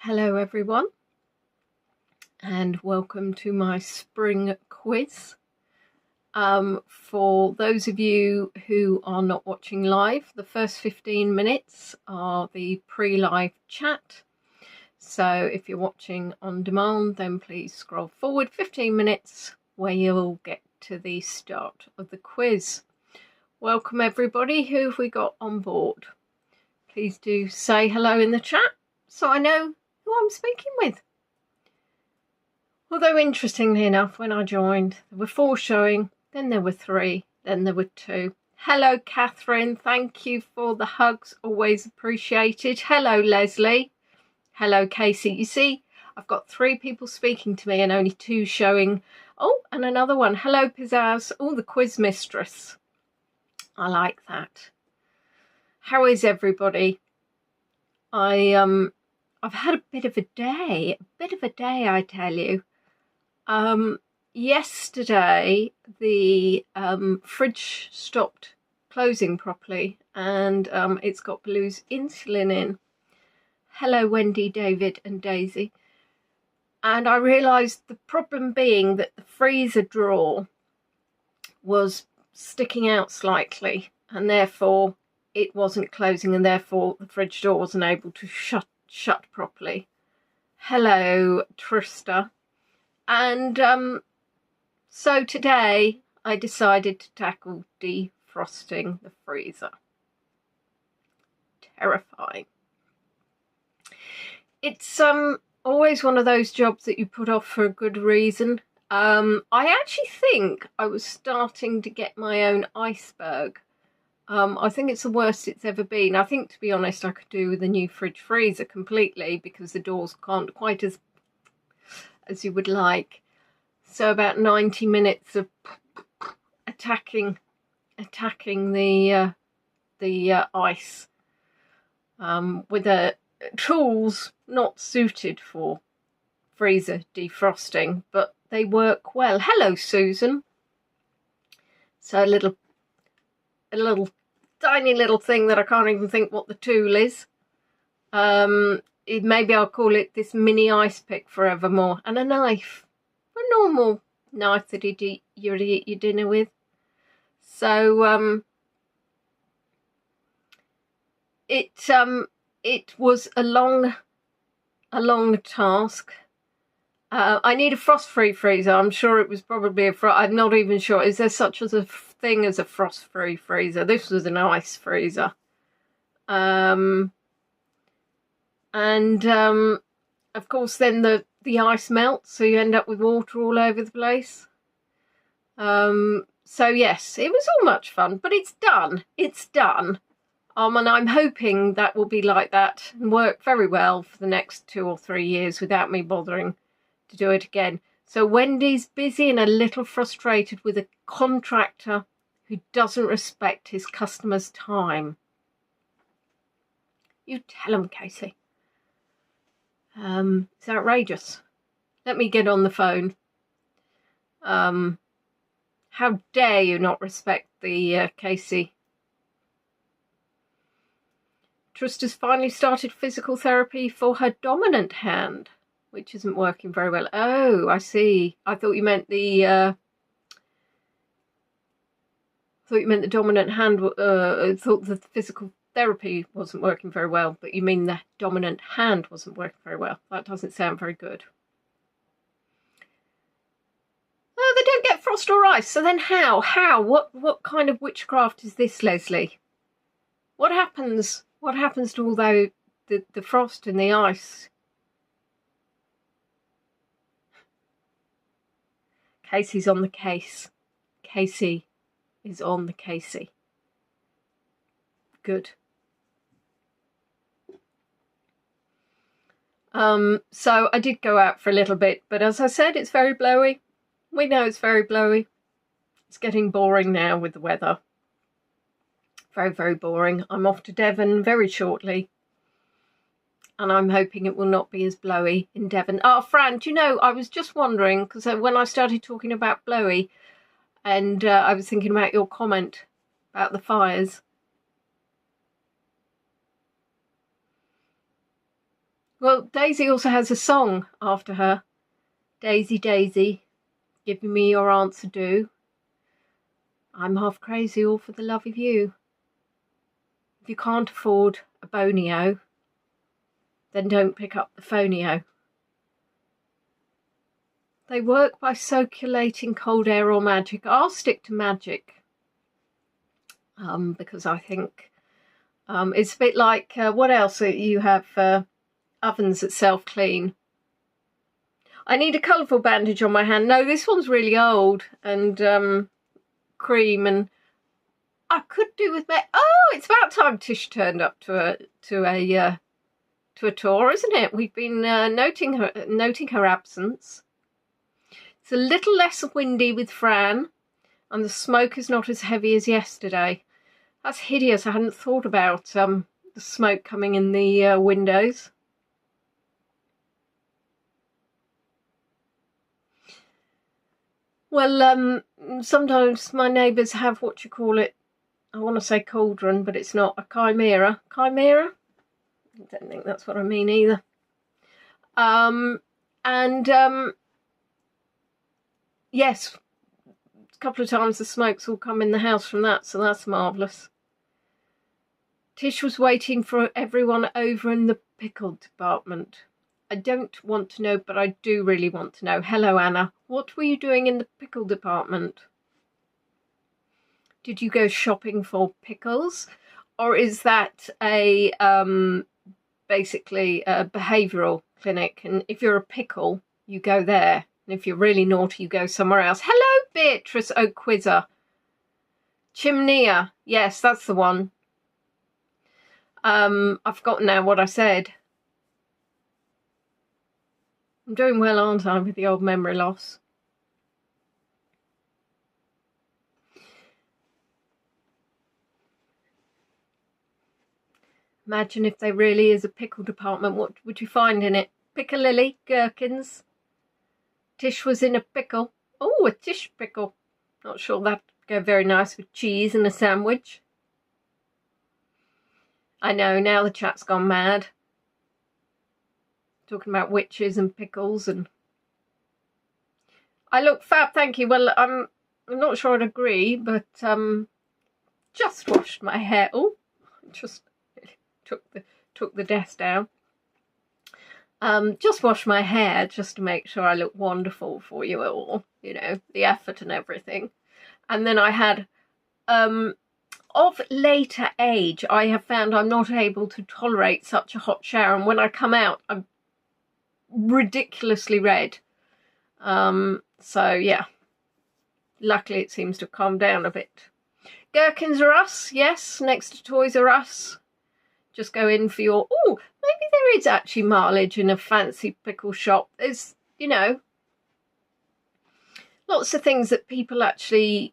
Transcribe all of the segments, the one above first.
Hello everyone, and welcome to my spring quiz. For those of you who are not watching live, the first 15 minutes are the pre-live chat. So if you're watching on demand, then please scroll forward 15 minutes where you'll get to the start of the quiz. Welcome everybody. Who have we got on board? Please do say hello in the chat so I know who I'm speaking with. Although interestingly enough, when I joined, there were 4 showing, then there were 3, then there were 2. Hello, Catherine. Thank you for the hugs. Always appreciated. Hello, Leslie. Hello, Casey. You see, I've got 3 people speaking to me and only 2 showing. Oh, and another one. Hello, Pizzazz. Oh, the quiz mistress. I like that. How is everybody? I've had a bit of a day, I tell you. Yesterday the fridge stopped closing properly, and it's got Blue's insulin in. Hello, Wendy, David and Daisy. And I realised the problem being that the freezer drawer was sticking out slightly, and therefore it wasn't closing, and therefore the fridge door wasn't able to shut properly. Hello, Trista. And so today I decided to tackle defrosting the freezer. Terrifying. It's always one of those jobs that you put off for a good reason. I actually think I was starting to get my own iceberg. I think it's the worst it's ever been. I think, to be honest, I could do with a new fridge freezer completely, because the doors can't quite as you would like. So about 90 minutes of attacking the ice with tools not suited for freezer defrosting, but they work well. Hello, Susan. So a little tiny little thing that I can't even think what the tool is. Maybe I'll call it this mini ice pick forevermore, and a knife, a normal knife that you'd eat your dinner with. So it was a long task. I need a frost-free freezer. I'm sure it was probably I'm not even sure. Is there such as a thing as a frost-free freezer? This was an ice freezer. Of course then the ice melts, so you end up with water all over the place. So yes, it was all much fun, but it's done. And I'm hoping that will be like that and work very well for the next 2 or 3 years without me bothering to do it again. So Wendy's busy and a little frustrated with a contractor who doesn't respect his customers' time. You tell him, Casey. It's outrageous. Let me get on the phone. How dare you not respect the Casey? Trista's finally started physical therapy for her dominant hand, which isn't working very well. Oh, I see. I thought you meant the dominant hand. I thought the physical therapy wasn't working very well, but you mean the dominant hand wasn't working very well. That doesn't sound very good. Oh, they don't get frost or ice. So then how? What kind of witchcraft is this, Leslie? What happens to all the frost and the ice? Casey's on the case. Casey is on the Casey. Good. So I did go out for a little bit, but as I said, it's very blowy. We know it's very blowy. It's getting boring now with the weather. Very, very boring. I'm off to Devon very shortly, and I'm hoping it will not be as blowy in Devon. Oh, Fran, do you know, I was just wondering, because when I started talking about blowy, and I was thinking about your comment about the fires. Well, Daisy also has a song after her. Daisy, Daisy, give me your answer, do. I'm half crazy, all for the love of you. If you can't afford a bonio, then don't pick up the phonio. They work by circulating cold air or magic. I'll stick to magic, because I think it's a bit like, what else? You have ovens that self-clean. I need a colourful bandage on my hand. No, this one's really old and cream, and I could do with my... Oh, it's about time Tish turned up to a tour, isn't it? We've been noting her absence. It's a little less windy with Fran, and the smoke is not as heavy as yesterday. That's hideous. I hadn't thought about the smoke coming in the windows. Well, sometimes my neighbours have what you call it. I want to say cauldron, but it's not. A chimera. Chimera? I don't think that's what I mean either. Yes, a couple of times the smoke's all come in the house from that, so that's marvellous. Tish was waiting for everyone over in the pickle department. I don't want to know, but I do really want to know. Hello, Anna. What were you doing in the pickle department? Did you go shopping for pickles? Or is that a basically a behavioural clinic? And if you're a pickle, you go there. And if you're really naughty, you go somewhere else. Hello, Beatrice O'Quizzer. Chimnea. Yes, that's the one. I've forgotten now what I said. I'm doing well, aren't I, with the old memory loss? Imagine if there really is a pickle department. What would you find in it? Piccalilli, gherkins. Tish was in a pickle. Oh, a Tish pickle. Not sure that'd go very nice with cheese and a sandwich. I know, now the chat's gone mad. Talking about witches and pickles and... I look fab, thank you. Well, I'm not sure I'd agree, but just washed my hair. Oh, just took the desk down. Just washed my hair just to make sure I look wonderful for you all, you know, the effort and everything. And then I had, of later age, I have found I'm not able to tolerate such a hot shower. And when I come out, I'm ridiculously red. So, yeah. Luckily, it seems to have calmed down a bit. Gherkins are us, yes, next to Toys R Us. Just go in for your... Oh, maybe there is actually mileage in a fancy pickle shop. There's, you know, lots of things that people actually,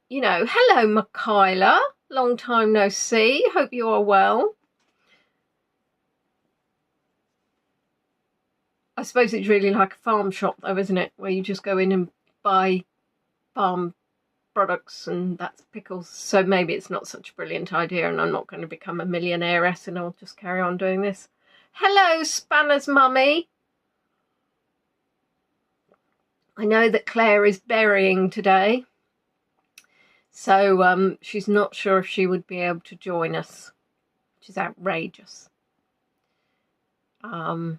you know... Hello, Michaela. Long time no see. Hope you are well. I suppose it's really like a farm shop, though, isn't it? Where you just go in and buy farm products, and that's pickles. So maybe it's not such a brilliant idea, and I'm not going to become a millionairess, and I'll just carry on doing this. Hello, Spanner's mummy. I know that Claire is burying today, so she's not sure if she would be able to join us, which is outrageous. I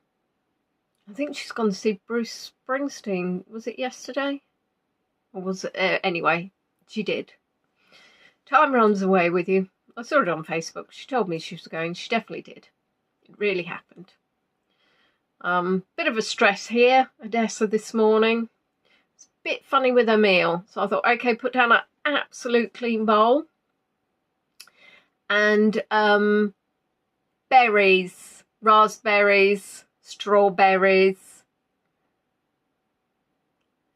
think she's gone to see Bruce Springsteen. Was it yesterday? Or was it... anyway, she did. Time runs away with you. I saw it on Facebook. She told me she was going. She definitely did. It really happened. Bit of a stress here, Odessa, this morning. It's a bit funny with her meal. So I thought, okay, put down an absolute clean bowl. And berries, raspberries, strawberries.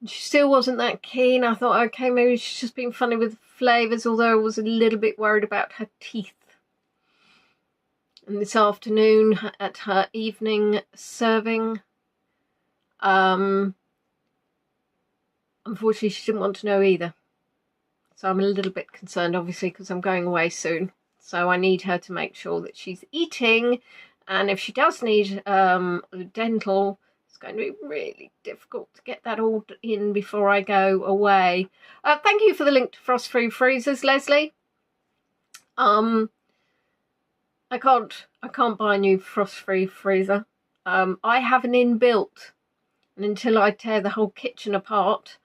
She still wasn't that keen. I thought, okay, maybe she's just been funny with flavours, although I was a little bit worried about her teeth. And this afternoon at her evening serving, unfortunately she didn't want to know either. So I'm a little bit concerned, obviously, because I'm going away soon. So I need her to make sure that she's eating And if she does need dental, it's going to be really difficult to get that all in before I go away. Thank you for the link to Frost Free Freezers, Leslie. I can't buy a new Frost Free freezer. I have an inbuilt, and until I tear the whole kitchen apart,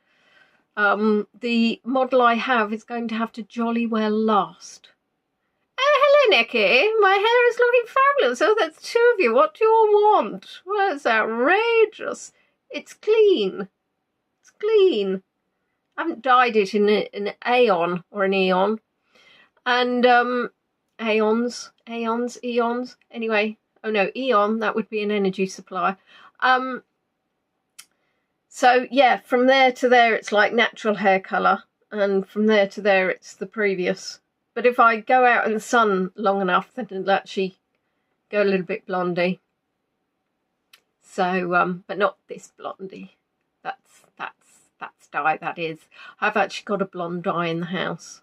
the model I have is going to have to jolly well last. Oh, hello, Nikki. My hair is looking fabulous. Oh, that's two of you. What do you all want? Well, it's outrageous. It's clean. It's clean. I haven't dyed it in an aeon or an eon. And eons. Anyway, oh no, eon, that would be an energy supply. So yeah, from there to there, it's like natural hair colour. And from there to there, it's the previous. But if I go out in the sun long enough, then it'll actually go a little bit blondie. So, but not this blondie. That's dye, that is. I've actually got a blonde dye in the house.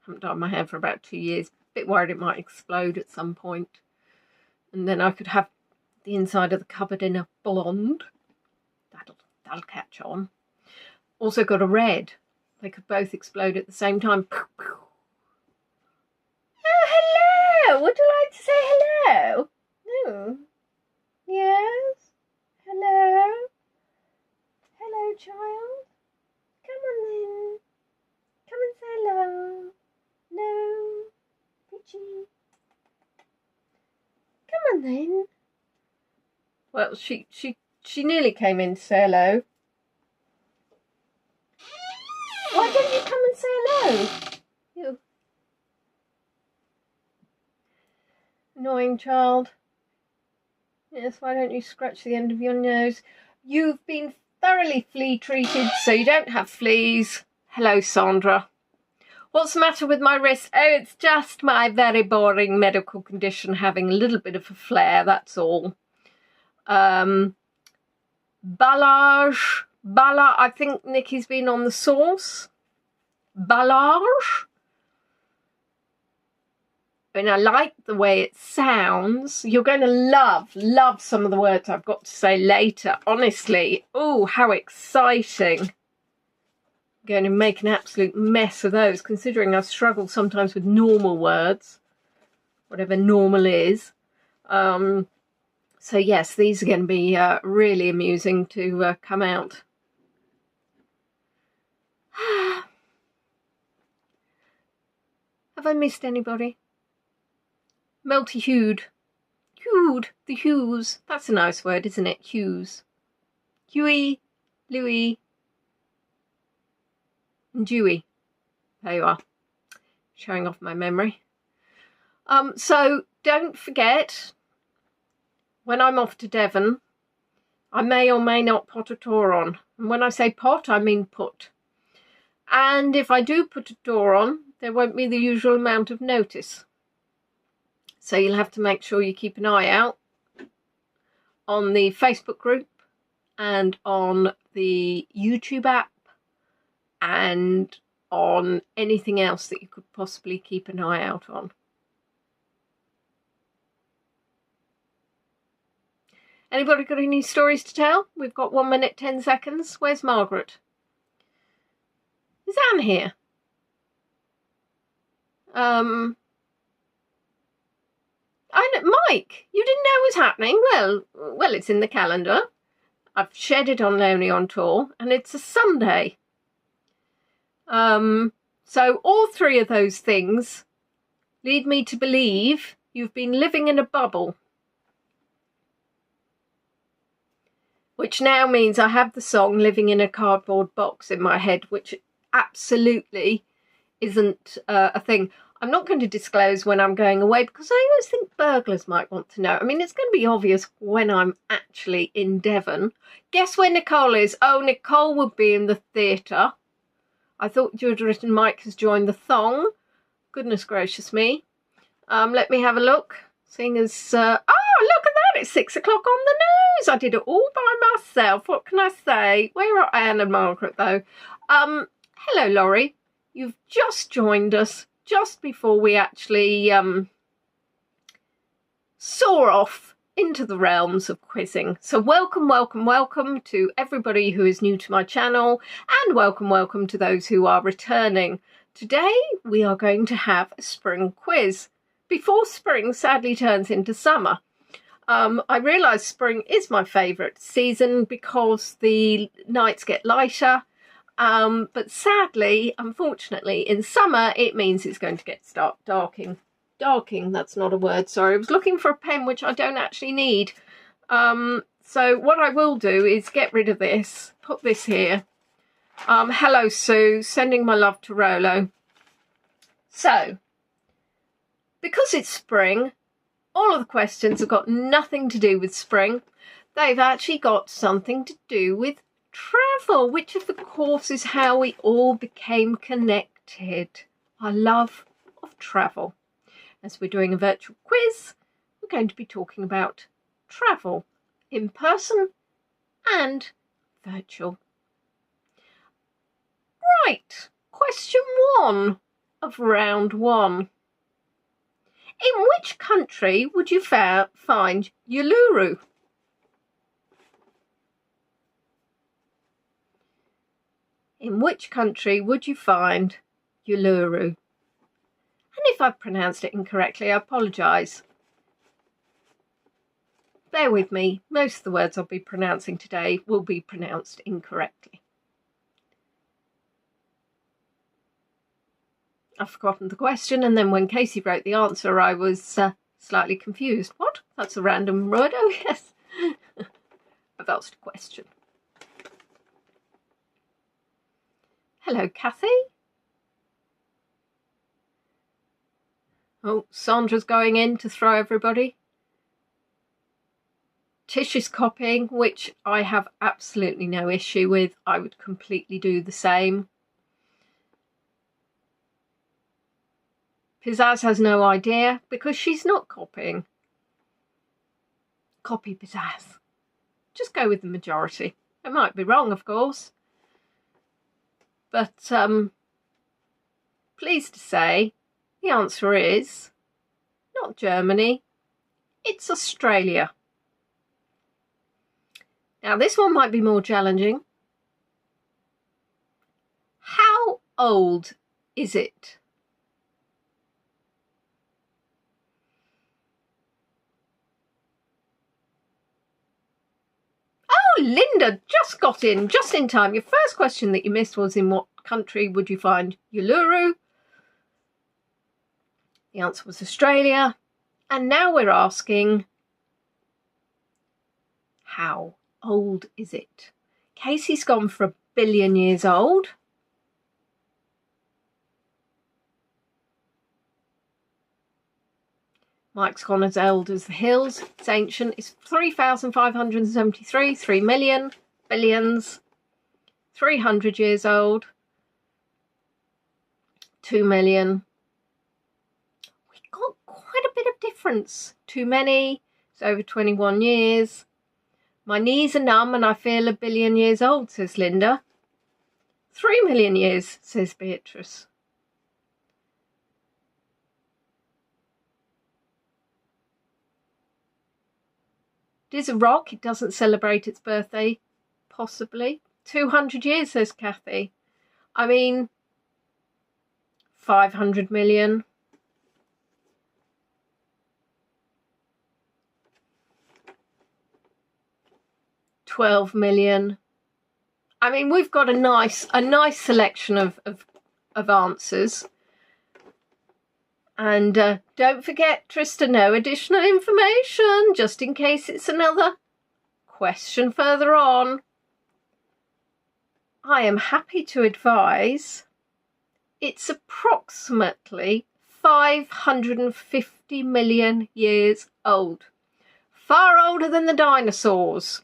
Haven't dyed my hair for about 2 years. Bit worried it might explode at some point. And then I could have the inside of the cupboard in a blonde. That'll catch on. Also got a red. They could both explode at the same time. Oh, hello! Would you like to say hello? No. Yes? Hello? Hello, child? Come on then. Come and say hello. No. Richie. Come on then. Well, she nearly came in to say hello. Why don't you come and say hello? You annoying child. Yes, why don't you scratch the end of your nose? You've been thoroughly flea treated, so you don't have fleas. Hello, Sandra. What's the matter with my wrist? Oh, it's just my very boring medical condition having a little bit of a flare, that's all. Bala, I think Nikki's been on the sauce. Ballage. I mean, I like the way it sounds. You're going to love some of the words I've got to say later. Honestly, oh, how exciting. I'm going to make an absolute mess of those, considering I struggle sometimes with normal words, whatever normal is. So yes, these are going to be really amusing to come out. Have I missed anybody? Multi-hued. Hued. The hues. That's a nice word, isn't it? Hues. Huey. Louis. And Dewey. There you are. Showing off my memory. So don't forget, when I'm off to Devon, I may or may not put a tour on. And when I say pot, I mean put. And if I do put a tour on, there won't be the usual amount of notice. So you'll have to make sure you keep an eye out on the Facebook group and on the YouTube app and on anything else that you could possibly keep an eye out on. Anybody got any stories to tell? We've got 1 minute, 10 seconds. Where's Margaret? Is Anne here? Mike, you didn't know it was happening? Well, it's in the calendar. I've shared it on Lonely on Tour, and it's a Sunday. So all three of those things lead me to believe you've been living in a bubble. Which now means I have the song Living in a Cardboard Box in my head, which absolutely isn't a thing. I'm not going to disclose when I'm going away because I always think burglars might want to know. I mean, it's going to be obvious when I'm actually in Devon. Guess where Nicole is? Oh, Nicole would be in the theatre. I thought you had written Mike has joined the thong. Goodness gracious me. Let me have a look. Seeing as... oh, look at that. It's 6 o'clock on the news. I did it all by myself. What can I say? Where are Anne and Margaret, though? Hello, Laurie. You've just joined us just before we actually soar off into the realms of quizzing. So welcome, welcome, welcome to everybody who is new to my channel, and welcome, welcome to those who are returning. Today we are going to have a spring quiz before spring sadly turns into summer. I realise spring is my favourite season because the nights get lighter, but sadly, unfortunately, in summer it means it's going to start darking. Darking, that's not a word, sorry. I was looking for a pen which I don't actually need. So what I will do is get rid of this, put this here. Hello Sue, sending my love to Rolo. So, because it's spring, all of the questions have got nothing to do with spring. They've actually got something to do with travel, which of course is how we all became connected. Our love of travel. As we're doing a virtual quiz, we're going to be talking about travel, in person and virtual. Right, question 1 of round 1. In which country would you find Uluru? In which country would you find Uluru? And if I've pronounced it incorrectly, I apologise. Bear with me, most of the words I'll be pronouncing today will be pronounced incorrectly. I've forgotten the question, and then when Casey wrote the answer I was slightly confused. What? That's a random word? Oh yes. I've asked a question. Hello Kathy. Oh, Sandra's going in to throw everybody. Tish is copying, which I have absolutely no issue with. I would completely do the same. Pizzazz has no idea because she's not copying. Copy Pizzazz. Just go with the majority. I might be wrong, of course. But pleased to say the answer is not Germany, it's Australia. Now this one might be more challenging. How old is it? Oh, Linda just got in, just in time. Your first question that you missed was in what country would you find Uluru? The answer was Australia. And now we're asking, how old is it? Casey's gone for 1 billion years old. Mike's gone as old as the hills. It's ancient. It's 3,573, 3 million, billions, 300 years old, 2 million. We got quite a bit of difference. Too many. It's over 21 years. My knees are numb and I feel 1 billion years old, says Linda. 3 million years, says Beatrice. It is a rock. It doesn't celebrate its birthday, possibly. 200 years, says Kathy. I mean, 500 million. $12 million. I mean, we've got a nice selection of answers. And don't forget, Trista, no additional information, just in case it's another question further on. I am happy to advise it's approximately 550 million years old. Far older than the dinosaurs.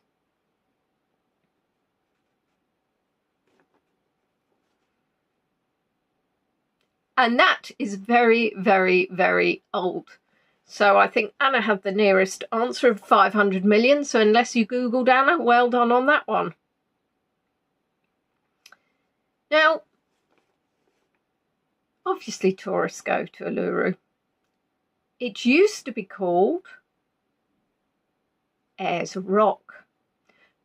And that is very, very, very old. So I think Anna had the nearest answer of 500 million. So unless you Googled Anna, well done on that one. Now, obviously tourists go to Uluru. It used to be called Ayers Rock,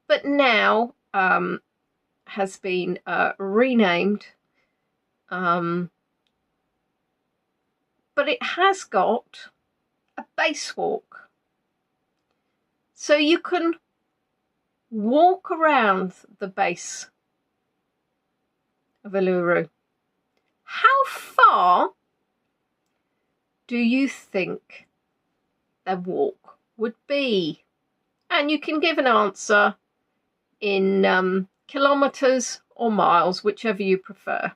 but now has been renamed, but it has got a base walk, so you can walk around the base of Uluru. How far do you think the walk would be? And you can give an answer in kilometres or miles, whichever you prefer.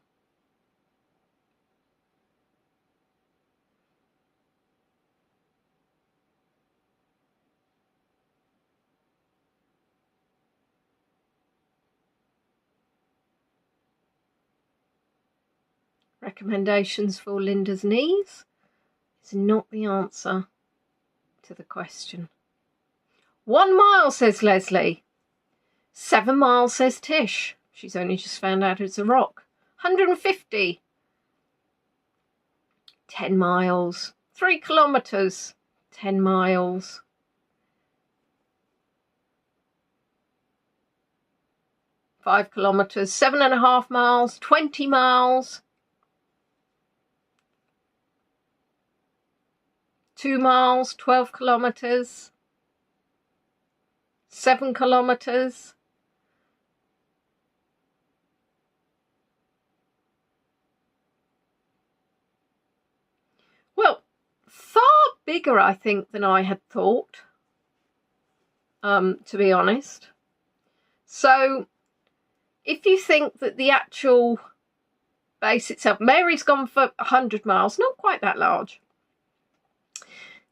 Recommendations for Linda's knees is not the answer to the question. 1 mile, says Leslie. 7 miles, says Tish. She's only just found out it's a rock. 150. 10 miles. 3 kilometres. 10 miles. 5 kilometres. 7.5 miles. 20 miles. 2 miles. 12 kilometres. 7 kilometres. Well, far bigger, I think, than I had thought, to be honest. So, if you think that the actual base itself, Mary's gone for 100 miles, not quite that large.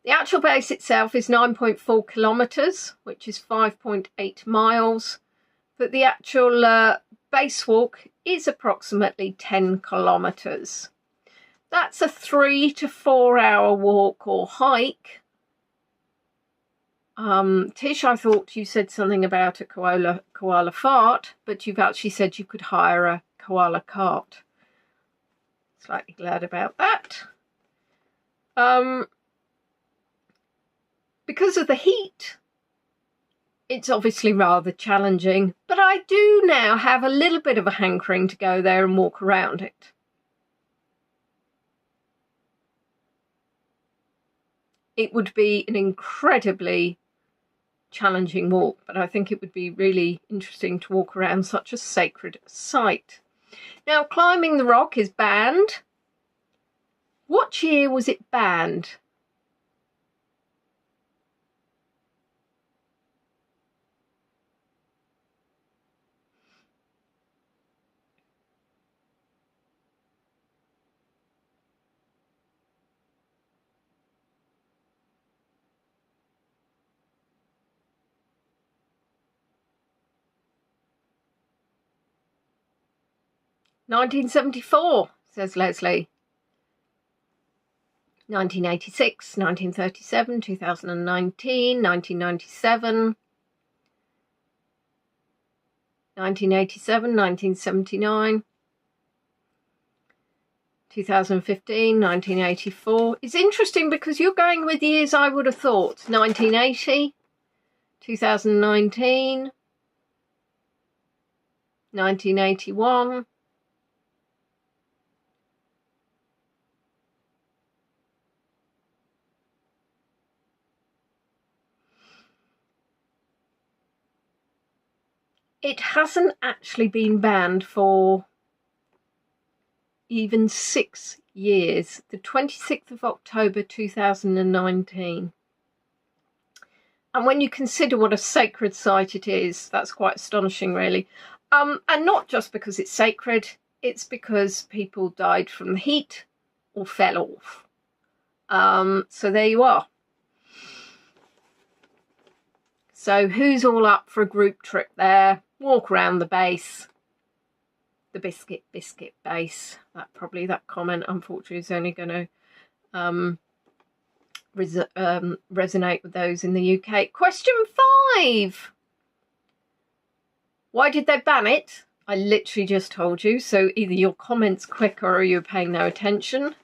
The actual base itself is 9.4 kilometres, which is 5.8 miles, but the actual base walk is approximately 10 kilometres. That's a 3 to 4 hour walk or hike. Tish, I thought you said something about a koala fart, but you've actually said you could hire a koala cart. Slightly glad about that. Because of the heat, it's obviously rather challenging, but I do now have a little bit of a hankering to go there and walk around it. It would be an incredibly challenging walk, but I think it would be really interesting to walk around such a sacred site. Now, climbing the rock is banned. What year was it banned? "1974, says Leslie. 1986, 1937, 2019, 1997, 1987, 1979, 2015, 1984. It's interesting because you're going with years I would have thought. 1980, 2019, 1981. It hasn't actually been banned for even 6 years, the 26th of October 2019. And when you consider what a sacred site it is, that's quite astonishing, really. And not just because it's sacred, it's because people died from the heat or fell off. So there you are. So who's all up for a group trip there? Walk around the base. The biscuit base. That comment, unfortunately, is only going to resonate with those in the UK. Question 5. Why did they ban it? I literally just told you. So either your comment's quicker or you're paying no attention. I'm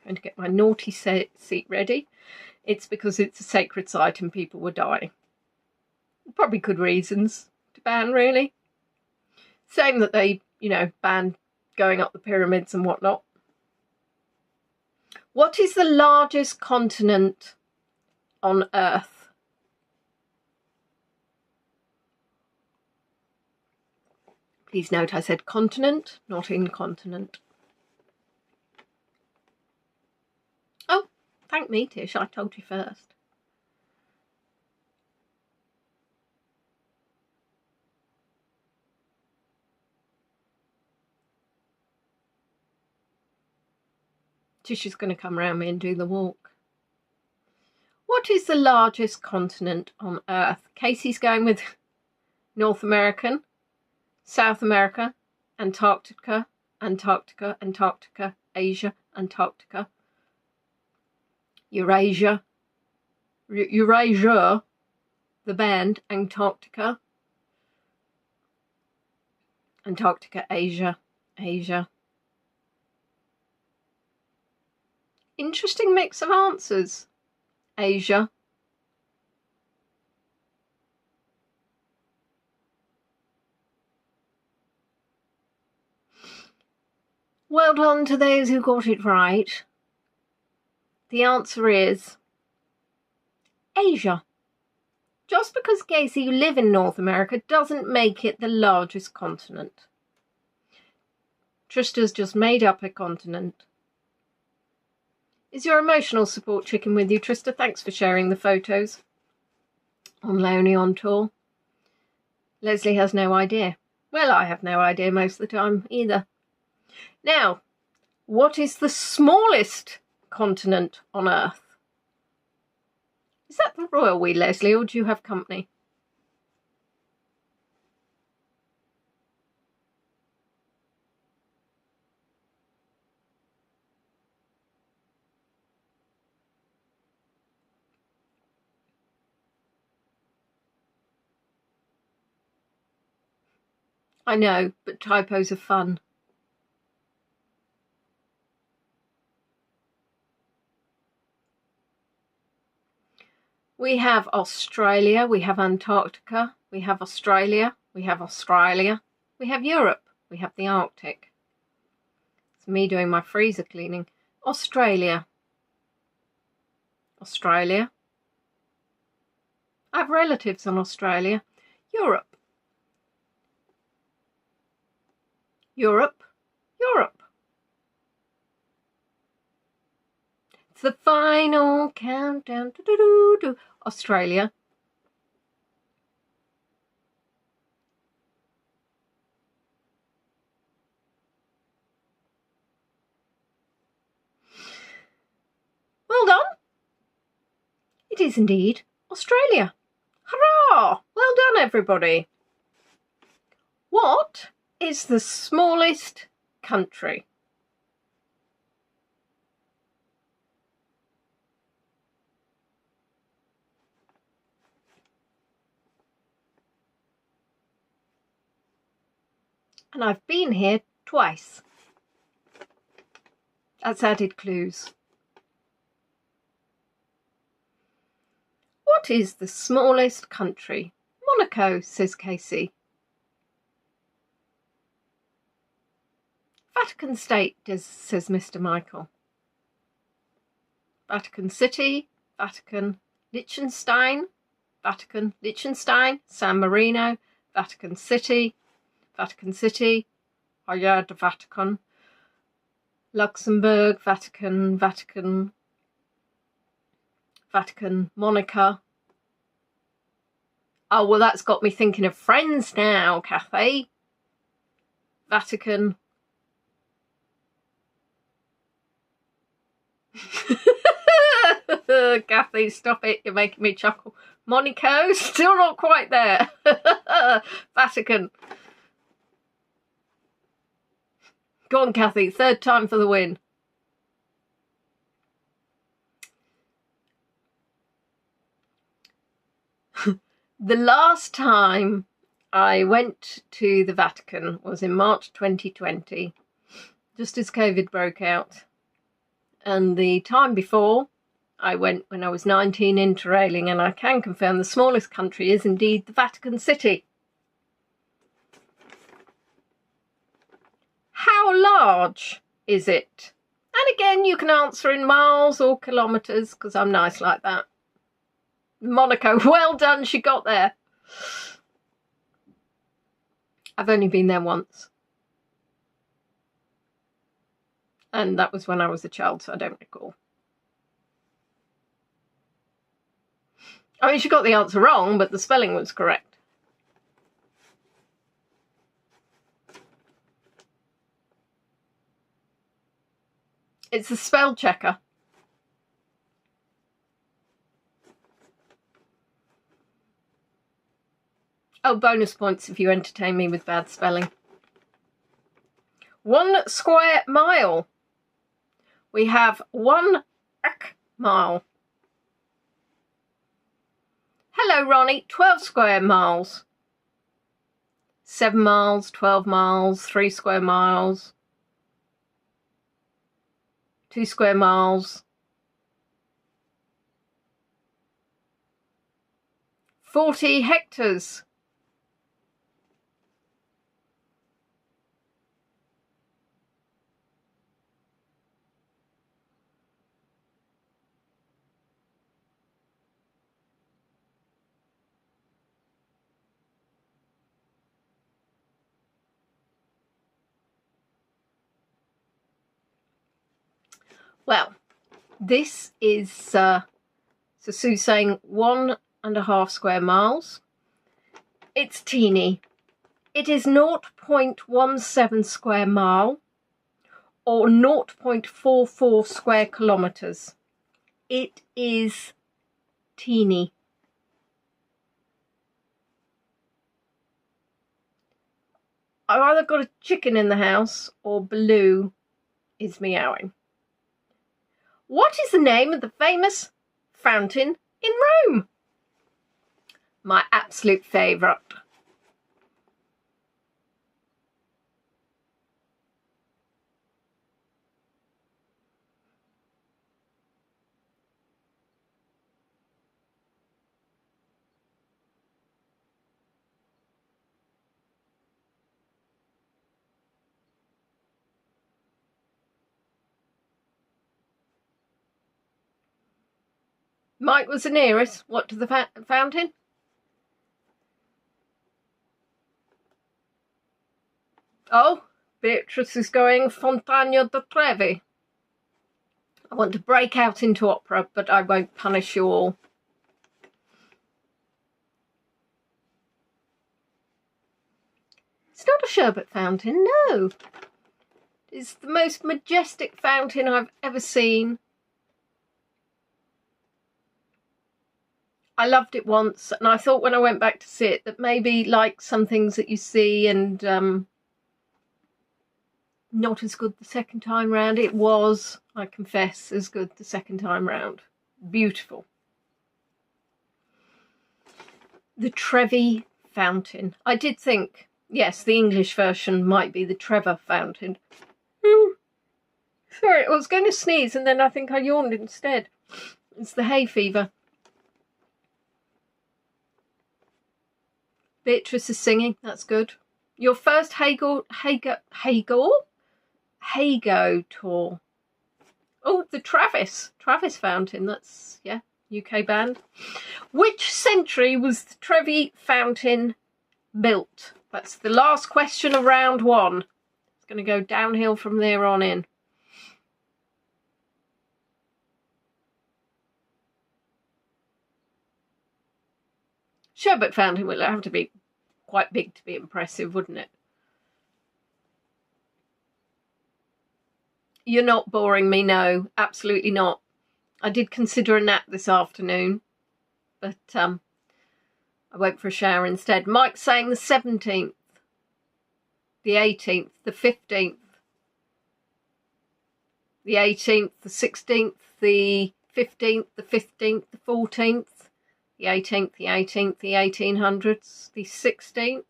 going to get my naughty seat ready. It's because it's a sacred site and people were dying. Probably good reasons to ban, really. Same that they, you know, ban going up the pyramids and whatnot. What is the largest continent on Earth? Please note I said continent, not incontinent. Oh, thank me, Tish, I told you first. Tish is going to come around me and do the walk. What is the largest continent on Earth? Casey's going with North American, South America, Antarctica, Antarctica, Antarctica, Asia, Antarctica, Eurasia, Eurasia, the band, Antarctica, Antarctica, Asia, Asia. Interesting mix of answers. Asia. Well done to those who got it right. The answer is Asia. Just because, Casey, you live in North America doesn't make it the largest continent. Trista's just made up a continent. Is your emotional support chicken with you, Trista? Thanks for sharing the photos on Lonely on Tour. Leslie has no idea. Well, I have no idea most of the time either. Now, what is the smallest continent on Earth? Is that the royal we, Leslie, or do you have company? I know, but typos are fun. We have Australia, we have Antarctica, we have Australia, we have Australia, we have Europe, we have the Arctic. It's me doing my freezer cleaning. Australia. Australia. I have relatives in Australia. Europe. Europe. Europe. It's the final countdown. Australia. Well done. It is indeed Australia. Hurrah! Well done, everybody. What is the smallest country? And I've been here twice. That's added clues. What is the smallest country? Monaco, says Casey. Vatican State, says Mr. Michael. Vatican City, Vatican, Liechtenstein, Vatican, Liechtenstein, San Marino, Vatican City, oh yeah, the Vatican, Luxembourg, Vatican, Monaco. Oh, well, that's got me thinking of Friends now, Kathy. Vatican. Kathy, stop it. You're making me chuckle. Monaco, still not quite there. Vatican. Go on, Kathy. Third time for the win. The last time I went to the Vatican was in March 2020, just as COVID broke out. And the time before, I went when I was 19 interrailing, and I can confirm the smallest country is indeed the Vatican City. How large is it? And again, you can answer in miles or kilometres, because I'm nice like that. Monaco, well done, she got there. I've only been there once. And that was when I was a child, so I don't recall. I mean, she got the answer wrong, but the spelling was correct. It's the spell checker. Oh, bonus points if you entertain me with bad spelling. 1 square mile. We have 1 mile. Hello, Ronnie. 12 square miles. 7 miles, 12 miles, 3 square miles. 2 square miles. 40 hectares. Well, this is, so Sue's saying 1.5 square miles. It's teeny. It is 0.17 square mile or 0.44 square kilometres. It is teeny. I've either got a chicken in the house or Baloo is meowing. What is the name of the famous fountain in Rome? My absolute favourite. Mike was the nearest. What to the fountain? Oh, Beatrice is going Fontana di Trevi. I want to break out into opera, but I won't punish you all. It's not a sherbet fountain, no. It's the most majestic fountain I've ever seen. I loved it once, and I thought when I went back to see it that maybe like some things that you see and not as good the second time round. It was, I confess, as good the second time round. Beautiful. The Trevi Fountain. I did think, yes, the English version might be the Trevor Fountain. Sorry, I was going to sneeze and then I think I yawned instead. It's the hay fever. Beatrice is singing, that's good. Your first Hago tour. Oh, the Travis Fountain, that's, yeah, UK band. Which century was the Trevi Fountain built? That's the last question of round 1. It's going to go downhill from there on in. Sherbet Fountain will have to be quite big to be impressive, wouldn't it? You're not boring me, no, absolutely not. I did consider a nap this afternoon, but I went for a shower instead. Mike's saying the 17th, the 18th, the 15th, the 18th, the 16th, the 15th, the 15th, the 14th, the 18th, the 18th, the 1800s, the 16th.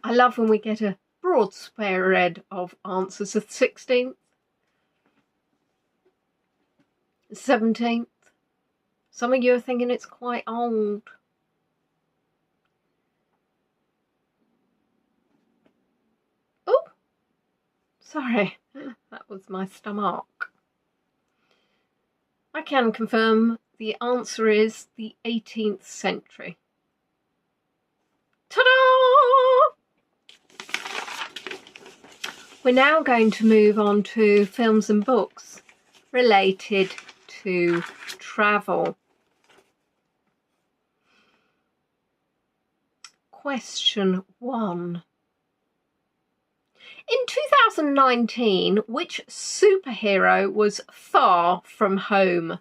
I love when we get a broad spread of answers. The 16th. The 17th. Some of you are thinking it's quite old. Oh, sorry, that was my stomach. I can confirm the answer is the 18th century. Ta-da! We're now going to move on to films and books related to travel. Question 1. In 2019, which superhero was far from home?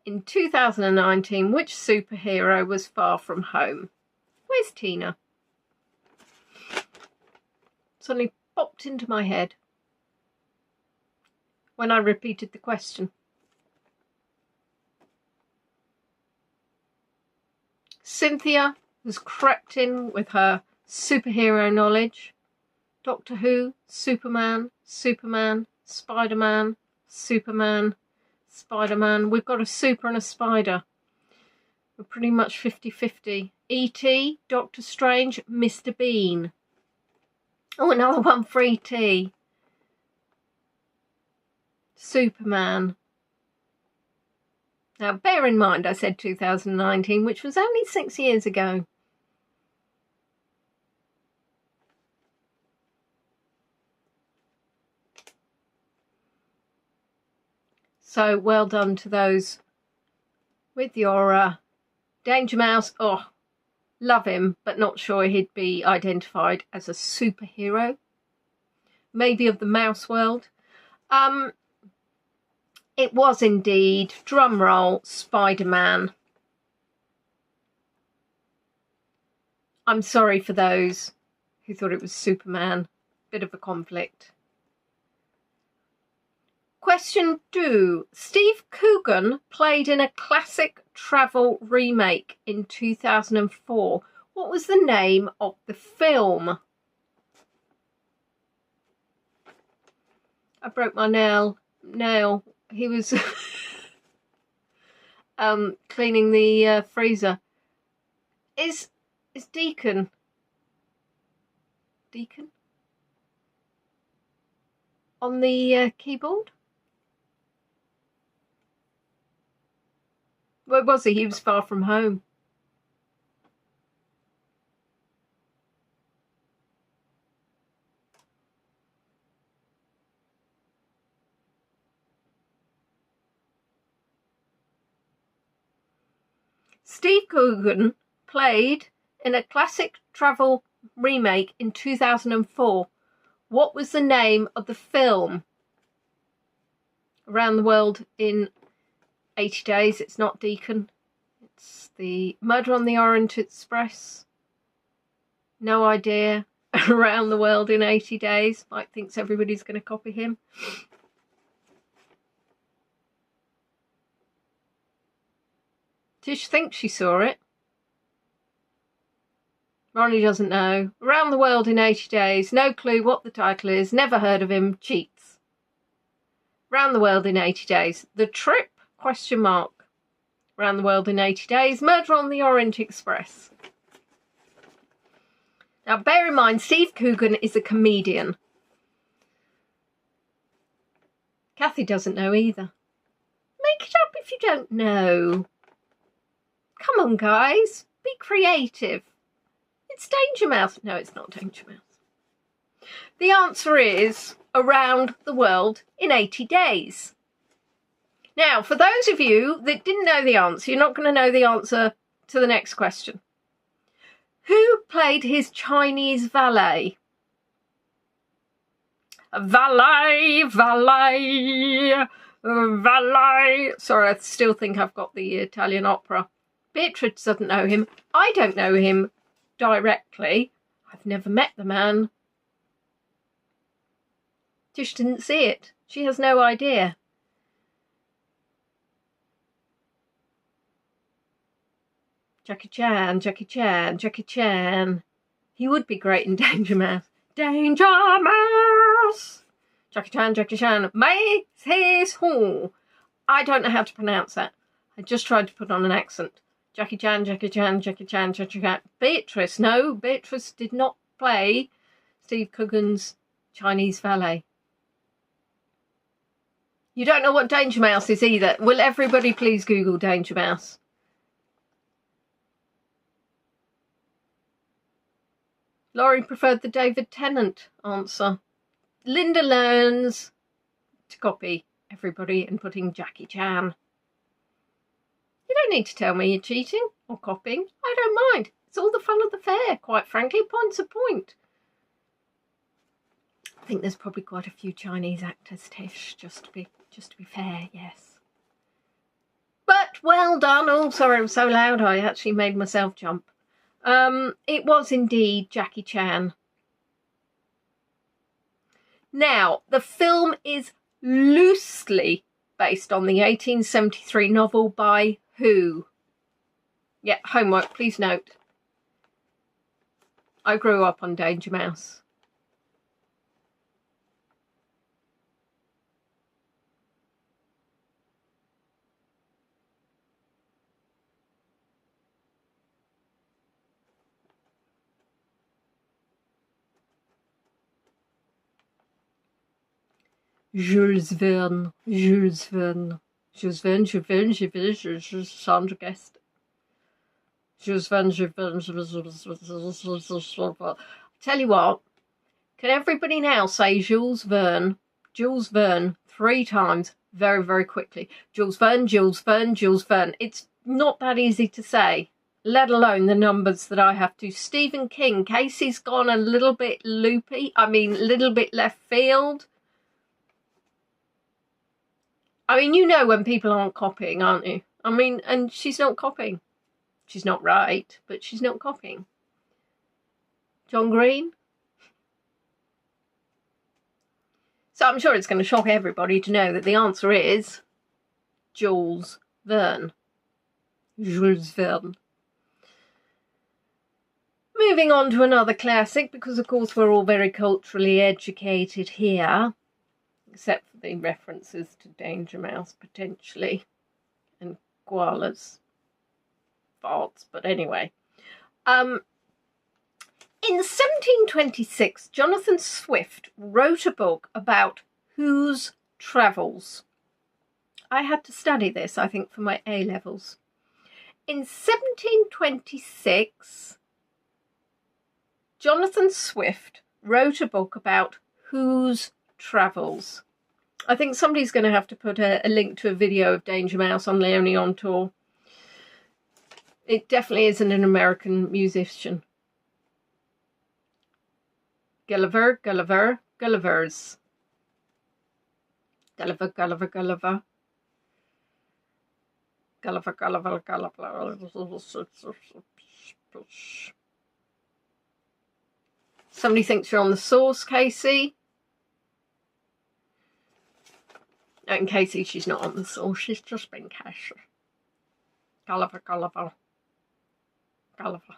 In 2019, which superhero was far from home? Where's Tina? Suddenly popped into my head when I repeated the question. Cynthia has crept in with her superhero knowledge. Doctor Who, Superman, Superman, Spider-Man, Superman, Spider-Man. We've got a super and a spider. We're pretty much 50-50. E.T., Doctor Strange, Mr. Bean. Oh, another one for E.T. Superman. Now, bear in mind I said 2019, which was only 6 years ago. So, well done to those with your Danger Mouse. Oh, love him, but not sure he'd be identified as a superhero. Maybe of the mouse world. It was indeed, drumroll, Spider-Man. I'm sorry for those who thought it was Superman. Bit of a conflict. Question 2. Steve Coogan played in a classic travel remake in 2004. What was the name of the film? I broke my nail. He was cleaning the freezer. Is Deacon on the keyboard? Where was he? He was far from home. Steve Coogan played in a classic travel remake in 2004. What was the name of the film? Around the World in 80 Days. It's not Deacon. It's the Murder on the Orient Express. No idea. Around the World in 80 Days. Mike thinks everybody's going to copy him. Tish thinks she saw it. Ronnie doesn't know. Around the World in 80 Days. No clue what the title is. Never heard of him. Cheats. Around the World in 80 Days. The Trip? Question mark. Around the World in 80 Days. Murder on the Orient Express. Now bear in mind, Steve Coogan is a comedian. Kathy doesn't know either. Make it up if you don't know. Come on, guys. Be creative. It's Danger Mouse. No, it's not Danger Mouse. The answer is Around the World in 80 Days. Now, for those of you that didn't know the answer, you're not going to know the answer to the next question. Who played his Chinese valet? Valet. Sorry, I still think I've got the Italian opera. Beatrice doesn't know him. I don't know him directly. I've never met the man. Tish didn't see it. She has no idea. Jackie Chan, Jackie Chan, Jackie Chan. He would be great in Danger Mouse. Danger Mouse! Jackie Chan, Jackie Chan, makes his home. I don't know how to pronounce that. I just tried to put on an accent. Jackie Chan, Jackie Chan, Jackie Chan, Jackie Chan. Beatrice, no, Beatrice did not play Steve Coogan's Chinese valet. You don't know what Danger Mouse is either. Will everybody please Google Danger Mouse? Laurie preferred the David Tennant answer. Linda learns to copy everybody and putting Jackie Chan. You don't need to tell me you're cheating or copying. I don't mind. It's all the fun of the fair, quite frankly. Point's a point. I think there's probably quite a few Chinese actors, Tish, just to be fair, yes. But well done. Oh, sorry, I'm so loud. I actually made myself jump. It was indeed Jackie Chan. Now, the film is loosely based on the 1873 novel by who? Yeah, homework, please note. I grew up on Danger Mouse. Jules Verne, Jules Verne, Jules Verne, Jules Verne, Jules Verne, Jules Sandra Guest. Jules Verne, Jules Verne, tell you what, can everybody now say Jules Verne 3 times very, very quickly? Jules Verne, Jules Verne, Jules Verne. It's not that easy to say, let alone the numbers that I have to. Stephen King, Casey's gone a little bit loopy, a little bit left field. I mean, you know when people aren't copying, aren't you? I mean, and she's not copying. She's not right, but she's not copying. John Green? So I'm sure it's going to shock everybody to know that the answer is Jules Verne. Jules Verne. Moving on to another classic, because of course we're all very culturally educated here. Except for the references to Danger Mouse, potentially, and koalas, farts, but anyway. In 1726, Jonathan Swift wrote a book about whose travels. I had to study this, I think, for my A-levels. In 1726, Jonathan Swift wrote a book about whose travels. I think somebody's going to have to put a link to a video of Danger Mouse on Leonie on Tour. It definitely isn't an American musician. Gulliver, Gulliver, Gullivers. Gulliver, Gulliver, Gulliver. Gulliver, Gulliver, Gulliver. Somebody thinks you're on the source, Casey. And Casey, she's not on the source, she's just been Cassie. Gulliver, Gulliver, Gulliver.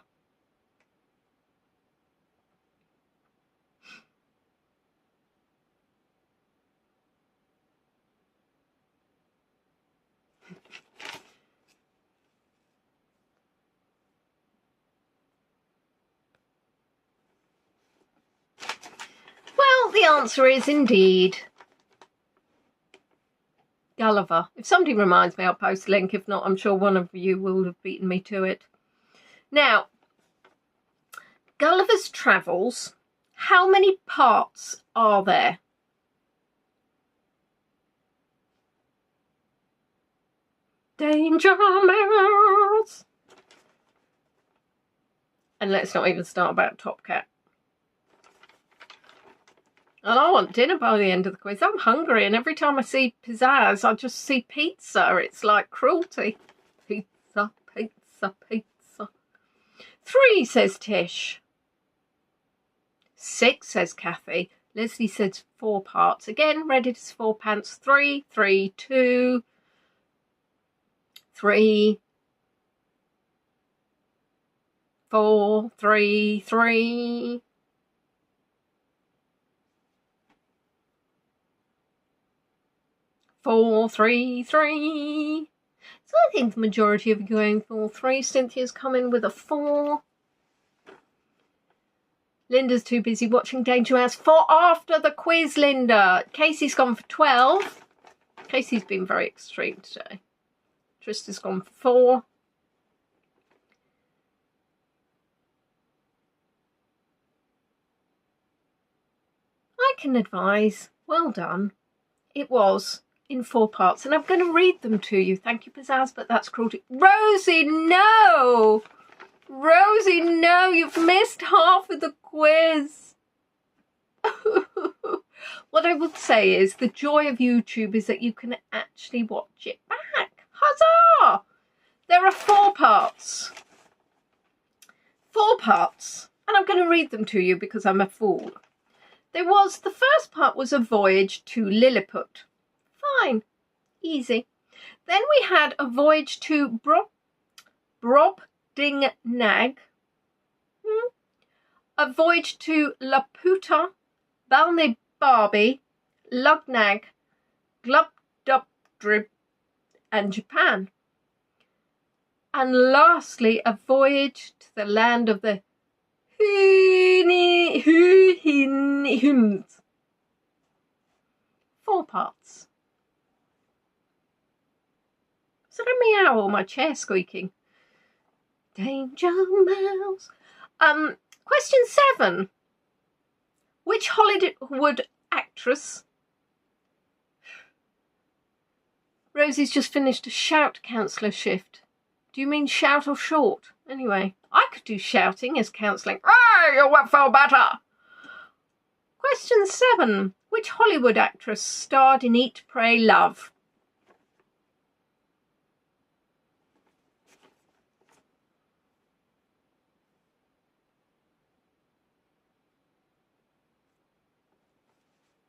Well, the answer is indeed Gulliver. If somebody reminds me, I'll post a link. If not, I'm sure one of you will have beaten me to it. Now, Gulliver's Travels, how many parts are there? Danger Mouse! And let's not even start about Top Cat. And I want dinner by the end of the quiz. I'm hungry, and every time I see pizzazz, I just see pizza. It's like cruelty. Pizza, pizza, pizza. 3, says Tish. 6, says Kathy. Leslie says 4 parts. Again, Reddit is 4 pants. 3, 3, 2, 3. 4, 3, 3. 4, 3, 3. So I think the majority of you are going 4, 3. Cynthia's coming with a 4. Linda's too busy watching Danger Mouse for after the quiz, Linda. Casey's gone for 12. Casey's been very extreme today. Trista's gone for 4. I can advise. Well done. It was in 4 parts, and I'm going to read them to you. Thank you, Pizzazz, but that's cruelty. Rosie, no! Rosie, no, you've missed half of the quiz. What I would say is the joy of YouTube is that you can actually watch it back. Huzzah! There are 4 parts. 4 parts. And I'm going to read them to you because I'm a fool. The first part was a voyage to Lilliput. Fine. Easy. Then we had a voyage to Brobdingnag. A voyage to Laputa, Balnibarbi, Lugnag, Glubdubdrib, and Japan. And lastly, a voyage to the land of the Hymns. 4 parts. Is that a meow or my chair squeaking? Danger Mouse. Question 7. Which Hollywood actress? Rosie's just finished a shout counsellor shift. Do you mean shout or short? Anyway, I could do shouting as counselling. Hey, you won't feel better. Question 7. Which Hollywood actress starred in Eat, Pray, Love?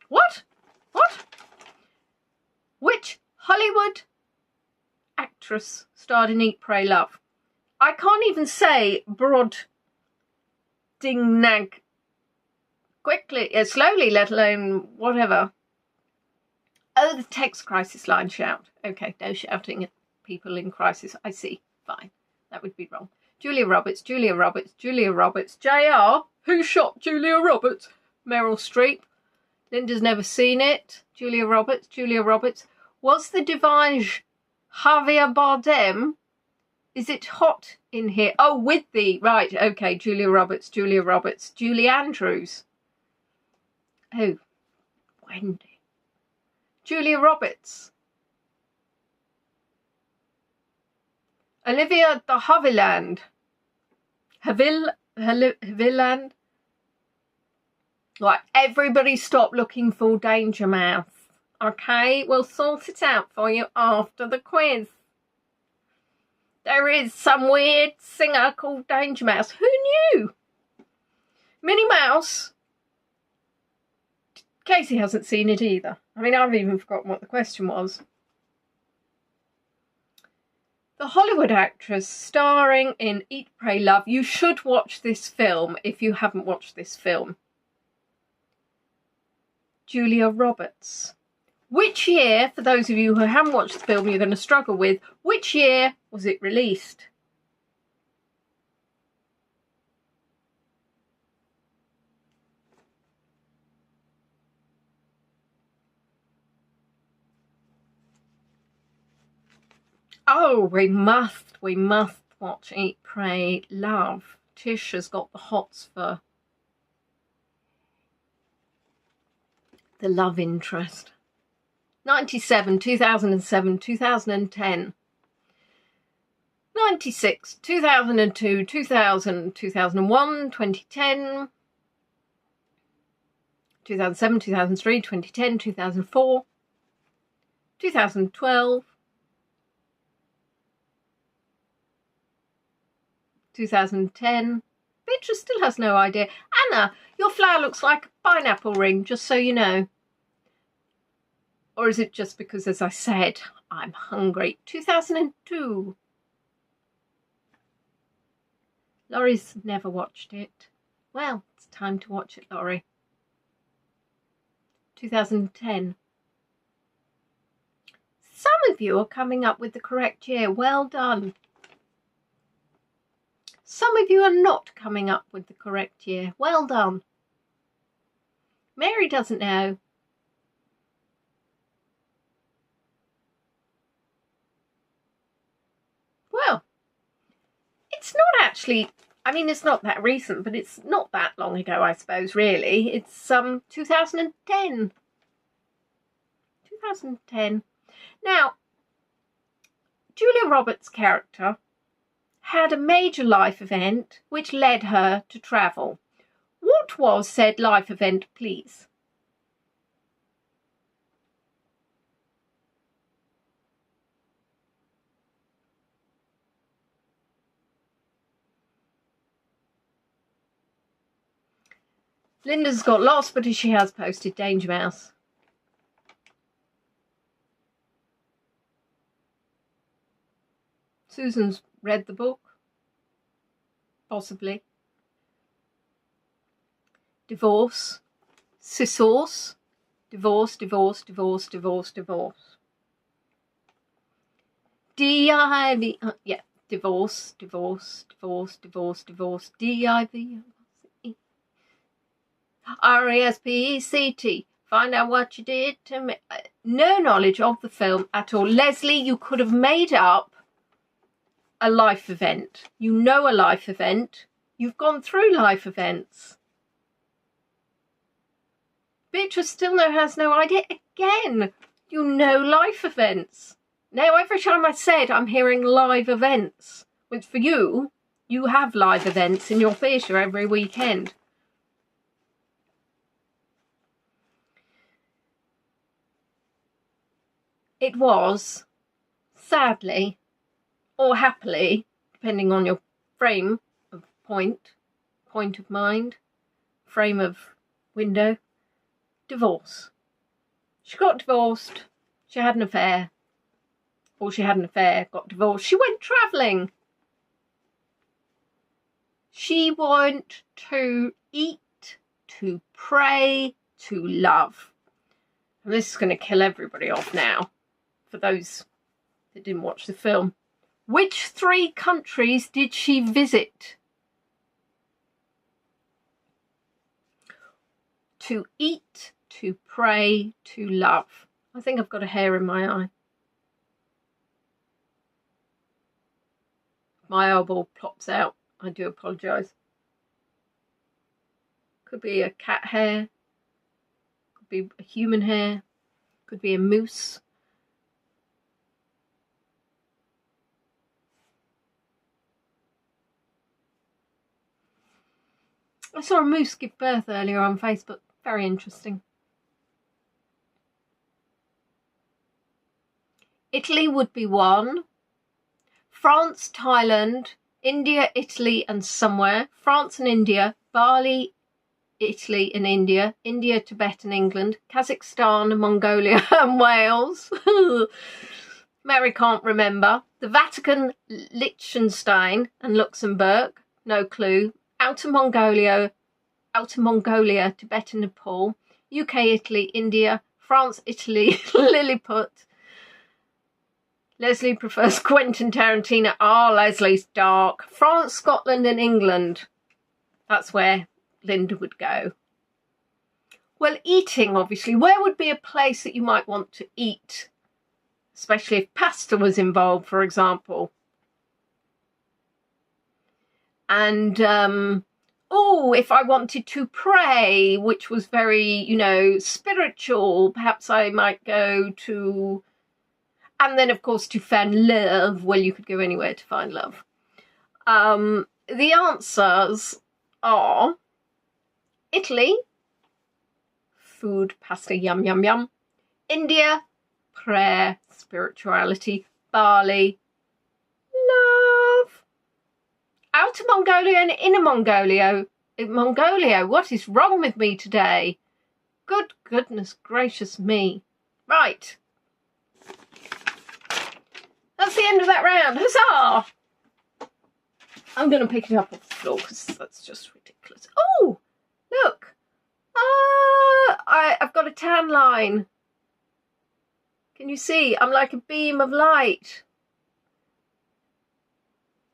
What? What? Which Hollywood actress starred in Eat, Pray, Love? I can't even say Brobdingnag quickly, slowly, let alone whatever. Oh, the text crisis line shout. Okay, no shouting at people in crisis. I see. Fine. That would be wrong. Julia Roberts, Julia Roberts, Julia Roberts. JR. Who shot Julia Roberts? Meryl Streep. Linda's never seen it. Julia Roberts, Julia Roberts. Was the Divine Javier Bardem? Is it hot in here? Oh, with the... Right, okay. Julia Roberts, Julia Roberts. Julie Andrews. Oh, Wendy. Julia Roberts. Olivia de Havilland. Havilland. Right, everybody stop looking for Danger Mouse. Okay, we'll sort it out for you after the quiz. There is some weird singer called Danger Mouse. Who knew? Minnie Mouse. Casey hasn't seen it either. I mean, I've even forgotten what the question was. The Hollywood actress starring in Eat, Pray, Love. You should watch this film if you haven't watched this film. Julia Roberts. Which year, for those of you who haven't watched the film you're going to struggle with, which year was it released? Oh, we must watch Eat, Pray, Love. Tish has got the hots for the love interest. 97, 2007, 2010. 96, 2002, 2000, 2001, 2010. 2007, 2003, 2010, 2004. 2012. 2010. Beatrice still has no idea. Anna, your flower looks like a pineapple ring, just so you know. Or is it just because, as I said, I'm hungry? 2002. Laurie's never watched it. Well, it's time to watch it, Laurie. 2010. Some of you are coming up with the correct year. Well done. Some of you are not coming up with the correct year. Well done. Mary doesn't know. Well, it's not actually, I mean, it's not that recent, but it's not that long ago, I suppose, really. It's 2010. 2010. Now, Julia Roberts' character had a major life event which led her to travel. What was said life event, please? Linda's got lost, but she has posted Danger Mouse. Susan's read the book. Possibly. Divorce. Scissors. Divorce, divorce, divorce, divorce, divorce. D-I-V. Yeah. Divorce, divorce, divorce, divorce, divorce. D-I-V. R-E-S-P-E-C-T. Find out what you did to me. No knowledge of the film at all. Leslie, you could have made up a life event. You know a life event. You've gone through life events. Beatrice still has no idea. Again, you know life events. Now, every time I said I'm hearing live events, which for you, you have live events in your theatre every weekend. It was, sadly, or happily, depending on your frame of point of mind, frame of window, divorce. She got divorced, she had an affair, or she had an affair, got divorced, she went travelling. She went to eat, to pray, to love. And this is going to kill everybody off now, for those that didn't watch the film. Which 3 countries did she visit? To eat, to pray, to love. I think I've got a hair in my eye. My eyeball plops out. I do apologise. Could be a cat hair. Could be a human hair. Could be a moose. I saw a moose give birth earlier on Facebook. Very interesting. Italy would be 1. France, Thailand, India, Italy and somewhere. France and India. Bali, Italy and India. India, Tibet and England. Kazakhstan, Mongolia and Wales. Mary can't remember. The Vatican, Liechtenstein and Luxembourg. No clue. Outer Mongolia, Tibet and Nepal, UK, Italy, India, France, Italy, Lilliput. Leslie prefers Quentin Tarantino. Leslie's dark. France, Scotland and England. That's where Linda would go. Well, eating, obviously. Where would be a place that you might want to eat? Especially if pasta was involved, for example. And, if I wanted to pray, which was very, spiritual, perhaps I might go to, and then of course to find love. Well, you could go anywhere to find love. The answers are Italy, food, pasta, yum, yum, yum. India, prayer, spirituality. Bali, love. Outer Mongolia and Inner Mongolia. What is wrong with me today? Good goodness gracious me. Right. That's the end of that round. Huzzah! I'm going to pick it up off the floor because that's just ridiculous. Oh, look. I've got a tan line. Can you see? I'm like a beam of light.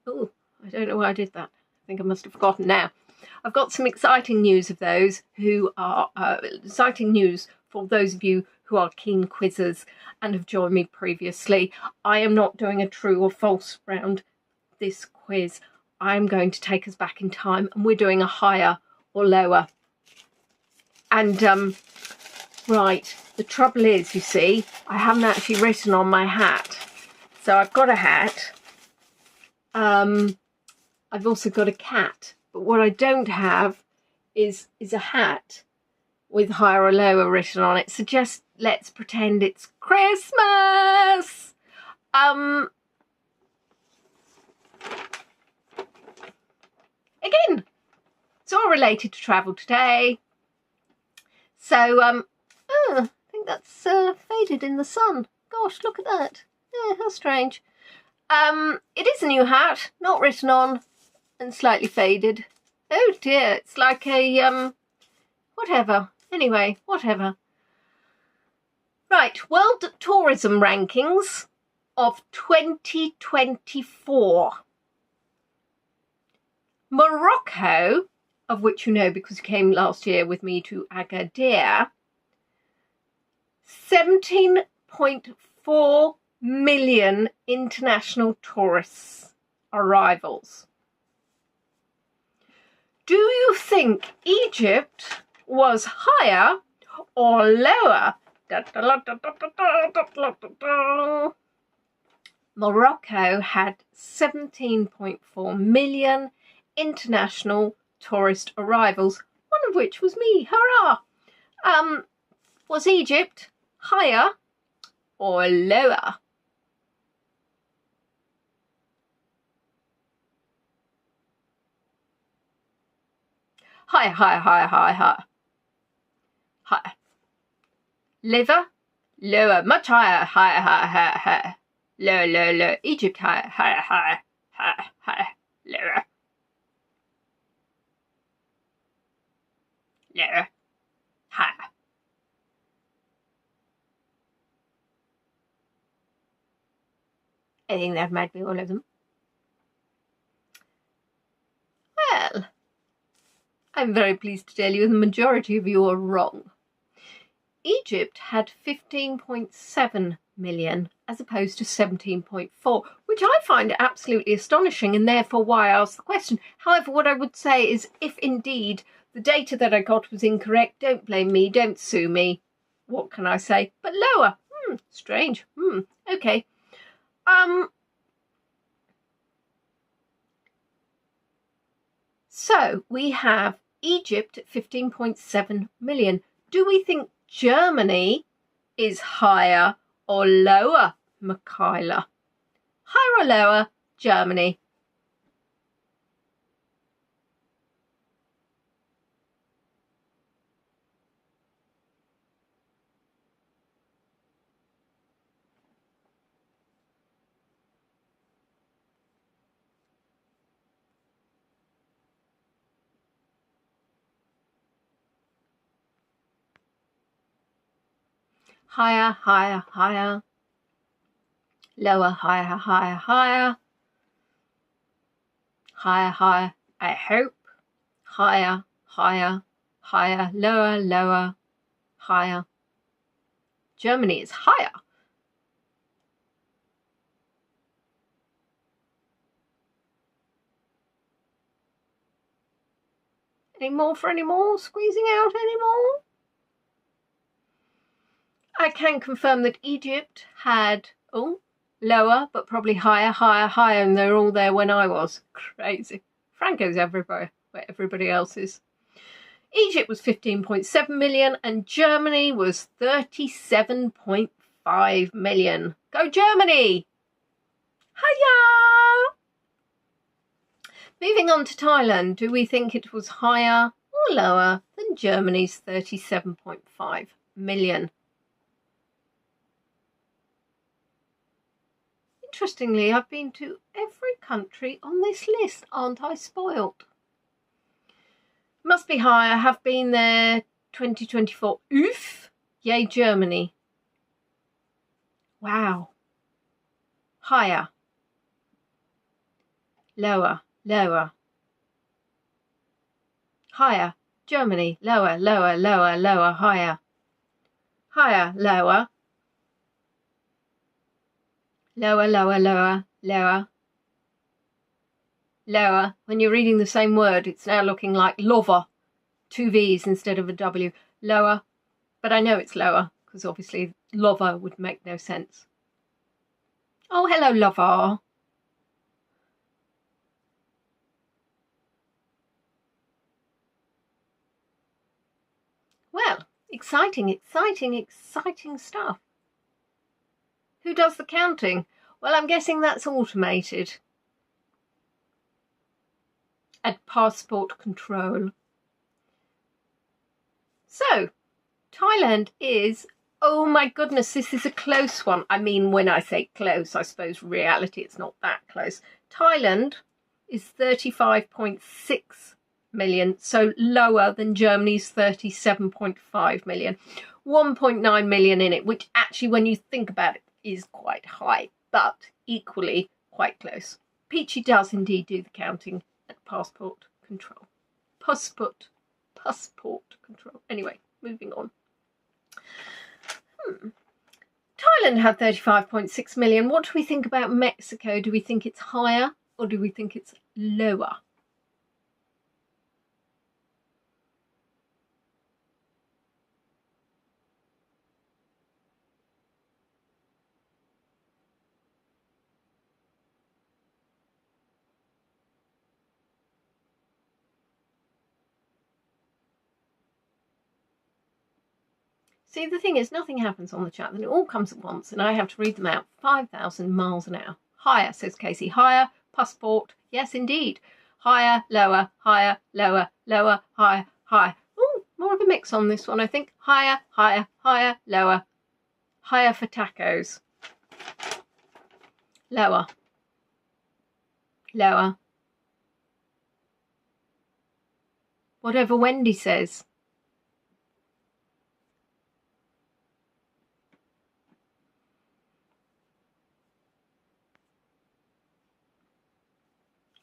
Oh, I don't know why I did that. I think I must have forgotten now. I've got some exciting news of those who are exciting news for those of you who are keen quizzers and have joined me previously. I am not doing a true or false round this quiz. I'm going to take us back in time, and we're doing a higher or lower. And right, the trouble is, you see, I haven't actually written on my hat. So I've got a hat. I've also got a cat. But what I don't have is a hat with higher or lower written on it. So just let's pretend it's Christmas. Again, it's all related to travel today. So, I think that's faded in the sun. Gosh, look at that. Yeah, how strange. It is a new hat, not written on, and slightly faded. Oh dear, it's like a, whatever. Anyway, whatever. Right, World Tourism Rankings of 2024. Morocco, of which you know because you came last year with me to Agadir, 17.4 million international tourists arrivals. Do you think Egypt was higher or lower? Morocco had 17.4 million international tourist arrivals, one of which was me. Hurrah! Was Egypt higher or lower? Higher, higher, higher, higher, higher. Higher. Liver, lower, much higher, higher, higher, higher, higher. Lower, lower, lower. Egypt, higher, higher, higher, higher, higher, lower. Lower, higher. I think that might be all of them. Well, I'm very pleased to tell you the majority of you are wrong. Egypt had 15.7 million as opposed to 17.4, which I find absolutely astonishing, and therefore why I asked the question. However, what I would say is, if indeed the data that I got was incorrect, don't blame me, don't sue me. What can I say? But lower. Strange. Okay. So we have Egypt at 15.7 million. Do we think Germany is higher or lower, Michaela? Higher or lower, Germany? Higher, higher, higher. Lower, higher, higher, higher. Higher, higher, I hope. Higher, higher, higher. Lower, lower, higher. Germany is higher. Any more for any more? Squeezing out any more? I can confirm that Egypt had, lower, but probably higher, higher, higher, and they're all there when I was. Crazy. Franco's everywhere, where everybody else is. Egypt was 15.7 million and Germany was 37.5 million. Go Germany! Hiya! Moving on to Thailand, do we think it was higher or lower than Germany's 37.5 million? Interestingly, I've been to every country on this list. Aren't I spoilt? Must be higher. Have been there 2024. Oof. Yay, Germany. Wow. Higher. Lower. Lower. Higher. Germany. Lower. Lower. Lower. Lower. Higher. Higher. Lower. Lower. Lower. Lower. Lower. Lower. When you're reading the same word, it's now looking like lover. 2 V's instead of a W. Lower. But I know it's lower, because obviously lover would make no sense. Oh, hello, lover. Well, exciting, exciting, exciting stuff. Who does the counting? Well, I'm guessing that's automated. At passport control. So, Thailand is, oh my goodness, this is a close one. I mean, when I say close, I suppose reality it's not that close. Thailand is 35.6 million, so lower than Germany's 37.5 million. 1.9 million in it, which actually, when you think about it, is quite high, but equally quite close. Peachy does indeed do the counting at passport control. Passport control. Anyway, moving on. Thailand had 35.6 million. What do we think about Mexico? Do we think it's higher or do we think it's lower? See, the thing is, nothing happens on the chat, then it all comes at once, and I have to read them out. 5,000 miles an hour. Higher, says Casey. Higher, passport. Yes, indeed. Higher, lower, lower, higher, higher. Oh, more of a mix on this one, I think. Higher, higher, higher, lower. Higher for tacos. Lower. Lower. Whatever Wendy says.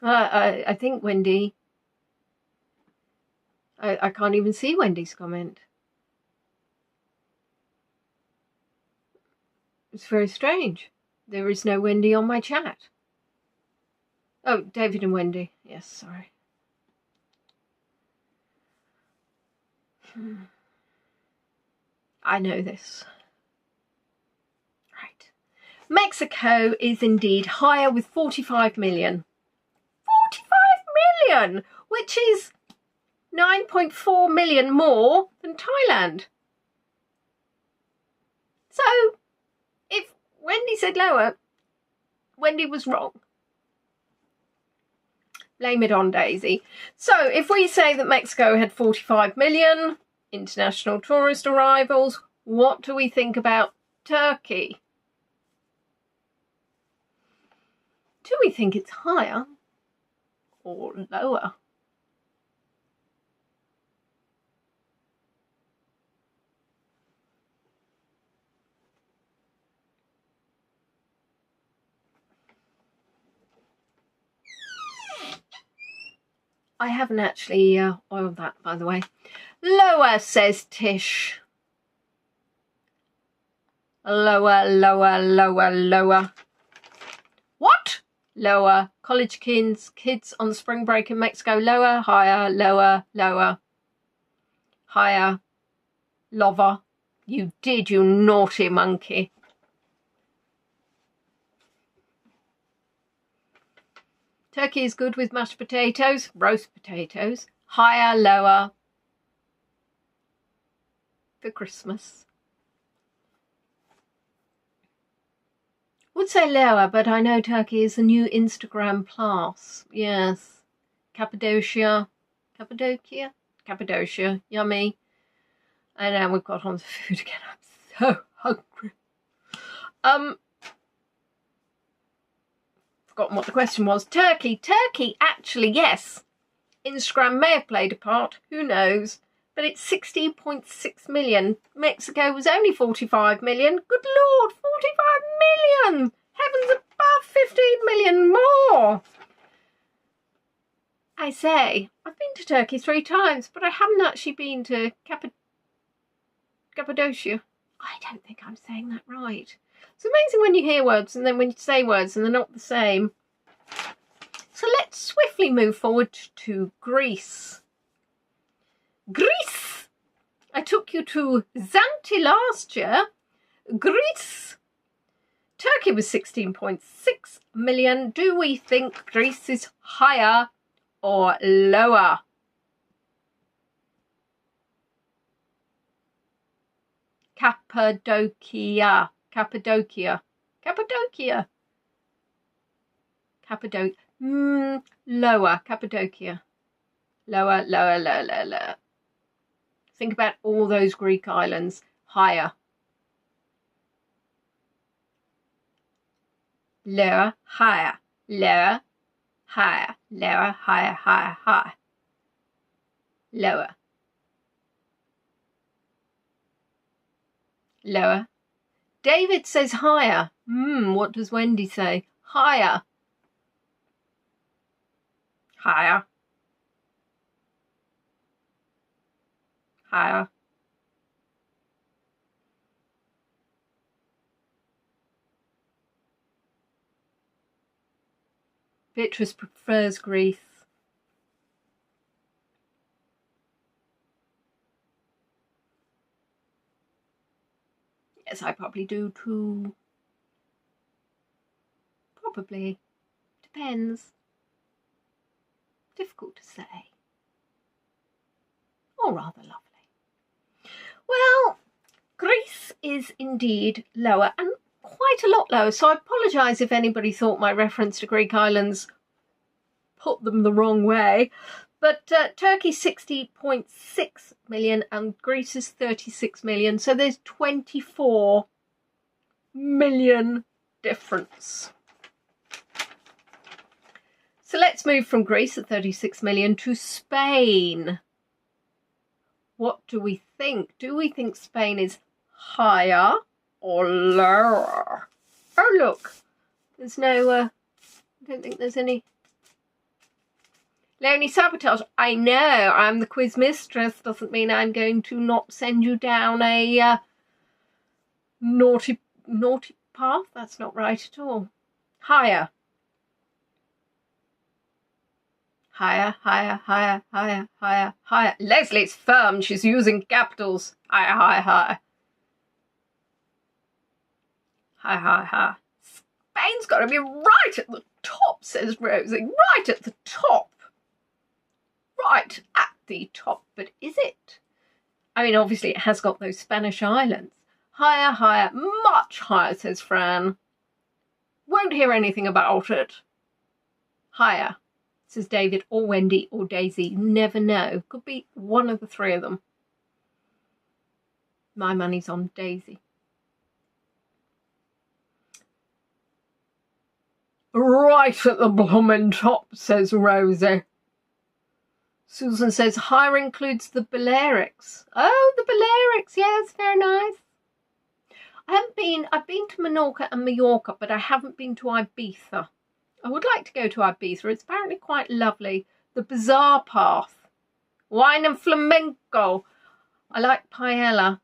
I think Wendy, I can't even see Wendy's comment. It's very strange. There is no Wendy on my chat. Oh, David and Wendy. Yes, sorry. I know this. Right. Mexico is indeed higher with 45 million. 45 million, which is 9.4 million more than Thailand. So, if Wendy said lower, Wendy was wrong. Blame it on Daisy. So, if we say that Mexico had 45 million international tourist arrivals, what do we think about Turkey? Do we think it's higher or lower? I haven't actually oiled that, by the way. Lower, says Tish. Lower, lower, lower, lower. What? Lower. College kids on spring break in Mexico. Lower, higher, lower, lower. Higher. Lover. You did, you naughty monkey. Turkey is good with mashed potatoes, roast potatoes. Higher, lower. For Christmas. Would say lower, but I know Turkey is a new Instagram plus. Yes. Cappadocia, yummy. And now we've got on to food again. I'm so hungry. Forgotten what the question was. Turkey, actually, yes. Instagram may have played a part, who knows? But it's 16.6 million. Mexico was only 45 million. Good Lord, 45 million! Heavens above, 15 million more! I say, I've been to Turkey 3 times, but I haven't actually been to Cappadocia. I don't think I'm saying that right. It's amazing when you hear words and then when you say words and they're not the same. So let's swiftly move forward to Greece. Greece! I took you to Zante last year. Greece! Turkey was 16.6 million. Do we think Greece is higher or lower? Cappadocia. Cappadocia. Cappadocia. Cappadocia. Lower. Cappadocia. Lower, lower, lower, lower, lower. Think about all those Greek islands. Higher. Lower, higher. Lower, higher. Lower, higher, higher, higher. Lower. Lower. David says higher. What does Wendy say? Higher. Higher. Higher. Beatrice prefers Greece. Yes, I probably do too. Probably. Depends. Difficult to say. Or rather lovely. Well, Greece is indeed lower, and quite a lot lower, so I apologise if anybody thought my reference to Greek islands put them the wrong way. But Turkey's 60.6 million and Greece is 36 million, so there's 24 million difference. So let's move from Greece at 36 million to Spain. What do we think? Do we think Spain is higher or lower? Oh, look. There's no, I don't think there's any. Leonie Sabotage. I know, I'm the quiz mistress. Doesn't mean I'm going to not send you down a naughty path. That's not right at all. Higher. Higher, higher, higher, higher, higher, higher. Leslie's firm. She's using capitals. Higher, higher, higher. Higher, higher, higher. Spain's got to be right at the top, says Rosie. Right at the top. Right at the top. But is it? I mean, obviously it has got those Spanish islands. Higher, higher, much higher, says Fran. Won't hear anything about it. Higher, says David, or Wendy, or Daisy. Never know. Could be one of the 3 of them. My money's on Daisy. Right at the bloomin' top, says Rosie. Susan says higher includes the Balearics. Oh, the Balearics, yes, very nice. I've been to Menorca and Mallorca, but I haven't been to Ibiza. I would like to go to Ibiza. It's apparently quite lovely. The Bazaar Path. Wine and flamenco. I like paella.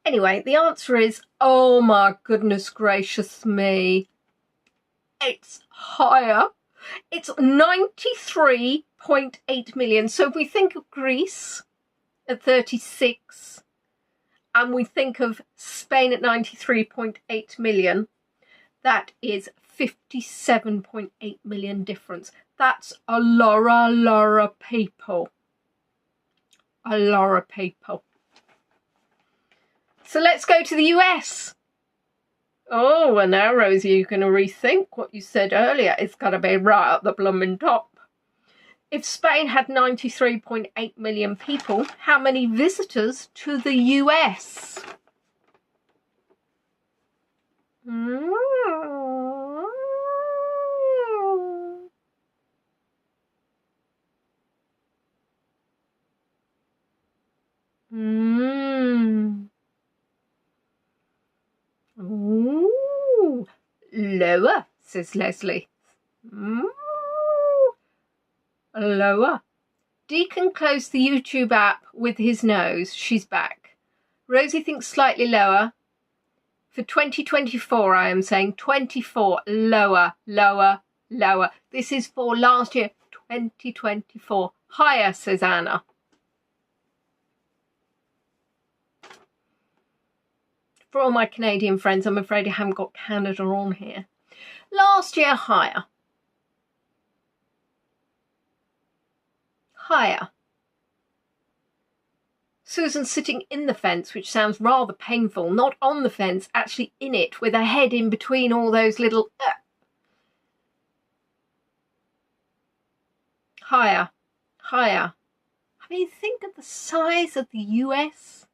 Anyway, the answer is, oh my goodness gracious me. It's higher. It's 93.8 million. So if we think of Greece at 36 and we think of Spain at 93.8 million, that is 57.8 million difference. That's a lot of people. A lot of people. So let's go to the US. Oh, and now, Rosie, you're going to rethink what you said earlier. It's got to be right at the blooming top. If Spain had 93.8 million people, how many visitors to the US? Lower, says Leslie. Lower. Deacon closed the YouTube app with his nose. She's back. Rosie thinks slightly lower. For 2024, I am saying 24. Lower, lower, lower. This is for last year, 2024. Higher, says Anna. For all my Canadian friends, I'm afraid I haven't got Canada on here. Last year, higher. Higher. Susan sitting in the fence, which sounds rather painful, not on the fence, actually in it, with her head in between all those little... Higher. Higher. I mean, think of the size of the US.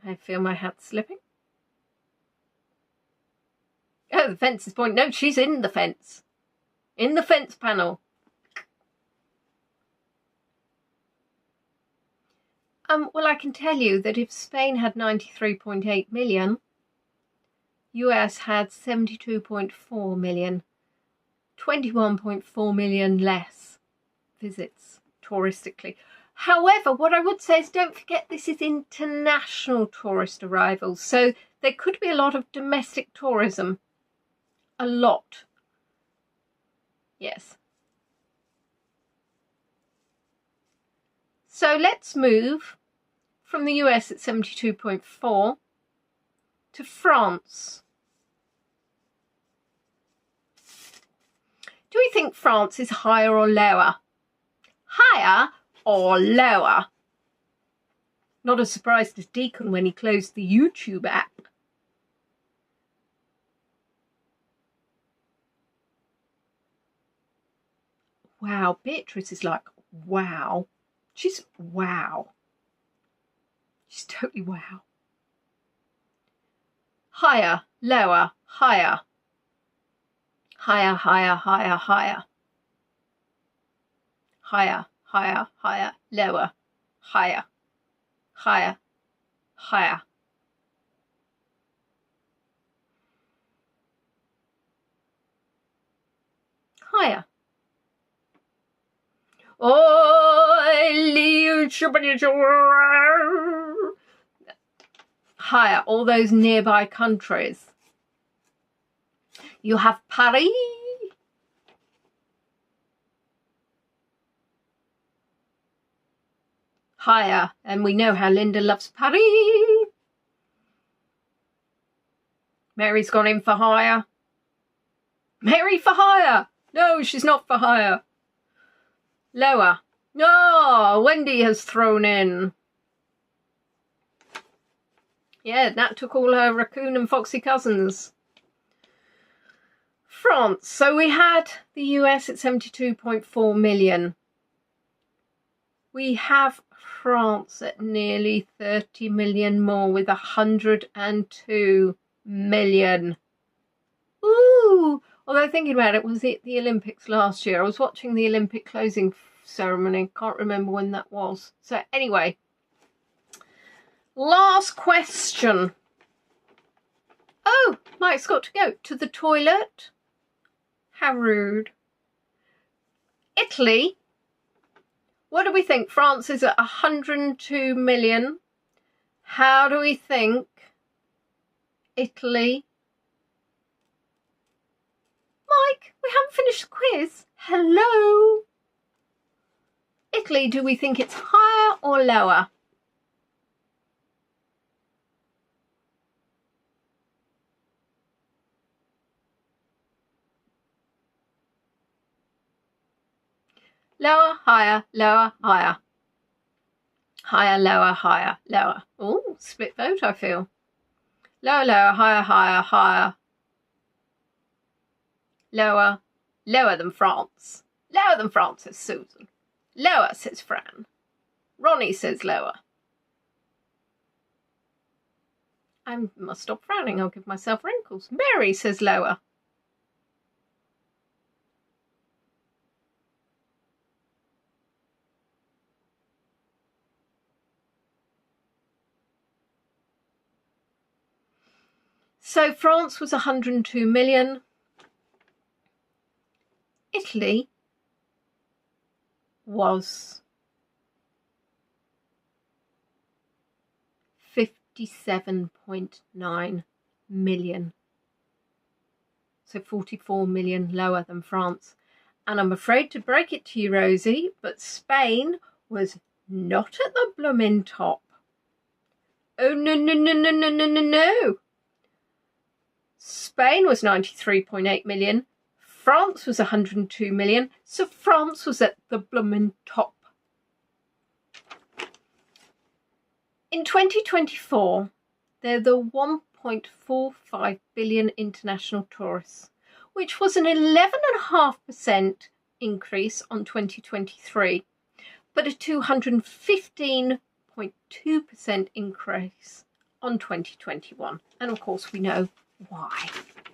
I feel my hat slipping. Oh, the fence is pointing. No, she's in the fence. In the fence panel. Well, I can tell you that if Spain had 93.8 million, US had 72.4 million, 21.4 million less visits touristically. However, what I would say is don't forget this is international tourist arrivals, so there could be a lot of domestic tourism. A lot. Yes. So let's move from the US at 72.4 to France. Do we think France is higher or lower? Higher or lower? Not as surprised as Deacon when he closed the YouTube app. Wow, Beatrice is like, wow. She's wow. She's totally wow. Higher, lower, higher. Higher, higher, higher, higher. Higher, higher, higher, lower, higher, higher, higher. Higher. Higher, all those nearby countries. You have Paris. Higher, and we know how Linda loves Paris. Mary's gone in for higher. Mary for higher. No, she's not for higher. Lower. No, Wendy has thrown in. Yeah, Nat took all her raccoon and foxy cousins. France. So we had the US at 72.4 million. We have France at nearly 30 million more with 102 million. Ooh! Although thinking about it, was it the Olympics last year? I was watching the Olympic closing ceremony. Can't remember when that was. So anyway, last question. Oh, Mike's got to go to the toilet. How rude. Italy. What do we think? France is at 102 million. How do we think Italy? Mike, we haven't finished the quiz. Hello. Italy, do we think it's higher or lower? Lower, higher, lower, higher. Higher, lower, higher, lower. Oh, split vote, I feel. Lower, lower, higher, higher, higher. Lower, lower than France. Lower than France, says Susan. Lower, says Fran. Ronnie says lower. I must stop frowning, I'll give myself wrinkles. Mary says lower. So France was 102 million. Italy was 57.9 million. So 44 million lower than France. And I'm afraid to break it to you, Rosie, but Spain was not at the blooming top. Oh, no, no, no, no, no, no, no, no. Spain was 93.8 million. France was 102 million. So France was at the blooming top. In 2024, there are 1.45 billion international tourists, which was an 11.5% increase on 2023, but a 215.2% increase on 2021. And of course we know why.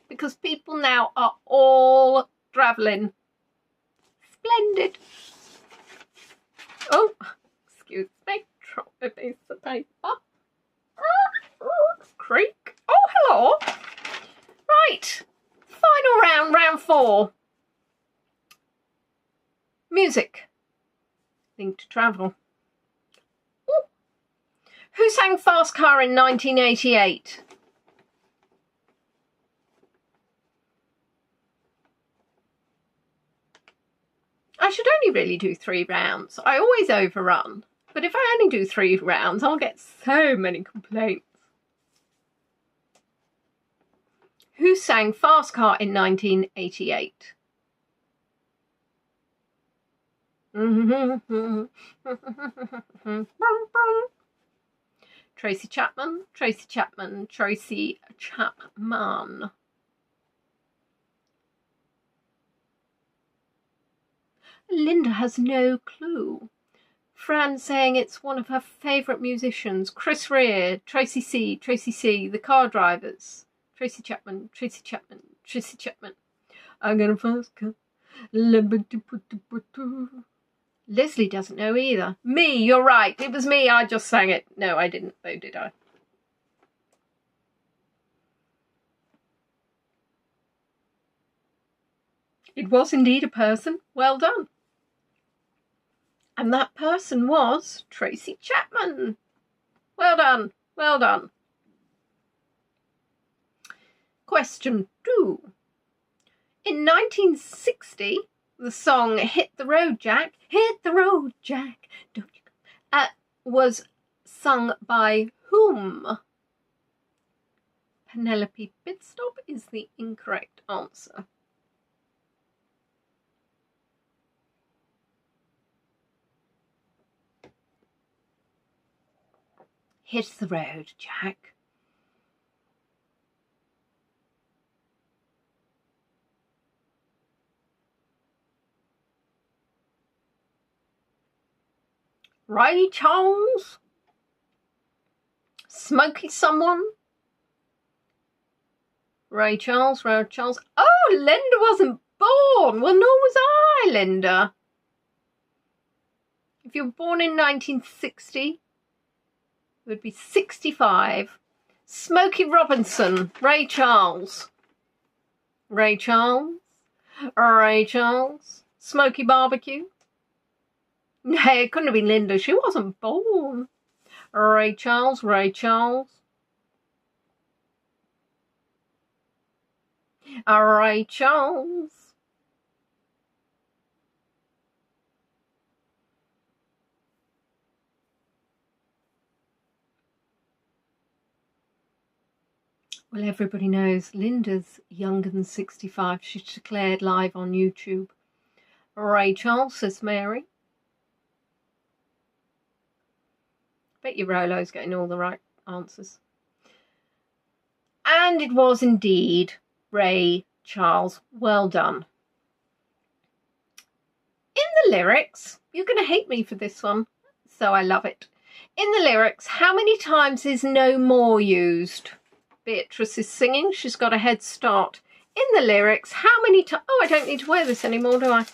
Because people now are all travelling. Splendid. Oh, excuse me. Drop a piece of paper. Creak. Oh, hello. Right. Final round, round 4. Music. Linked to travel. Ooh. Who sang Fast Car in 1988? I should only really do 3 rounds. I always overrun. But if I only do 3 rounds, I'll get so many complaints. Who sang Fast Car in 1988? Tracy Chapman, Tracy Chapman, Tracy Chapman. Linda has no clue. Fran saying it's one of her favourite musicians. Chris Rea, Tracy C, The Car Drivers. Tracy Chapman, Tracy Chapman, Tracy Chapman. I'm gonna fast car. Leslie doesn't know either. Me, you're right. It was me. I just sang it. No, I didn't, though, did I? It was indeed a person. Well done. And that person was Tracy Chapman. Well done. Well done. Question 2. In 1960, the song Hit the Road Jack, Hit the Road Jack, don't you was sung by whom? Penelope Pitstop is the incorrect answer. Hit the road, Jack. Ray Charles? Smokey someone? Ray Charles, Ray Charles. Oh, Linda wasn't born. Well, nor was I, Linda. If you were born in 1960, it would be 65. Smokey Robinson, Ray Charles. Ray Charles, Ray Charles. Smokey Barbecue. No, it couldn't have been Linda. She wasn't born. Ray Charles, Ray Charles. Ray Charles. Well, everybody knows Linda's younger than 65. She's declared live on YouTube. Ray Charles, says Mary. Bet your Rolo's getting all the right answers. And it was indeed Ray Charles. Well done. In the lyrics, you're going to hate me for this one, so I love it. In the lyrics, how many times is no more used? Beatrice is singing. She's got a head start. In the lyrics, how many times... Oh, I don't need to wear this anymore, do I?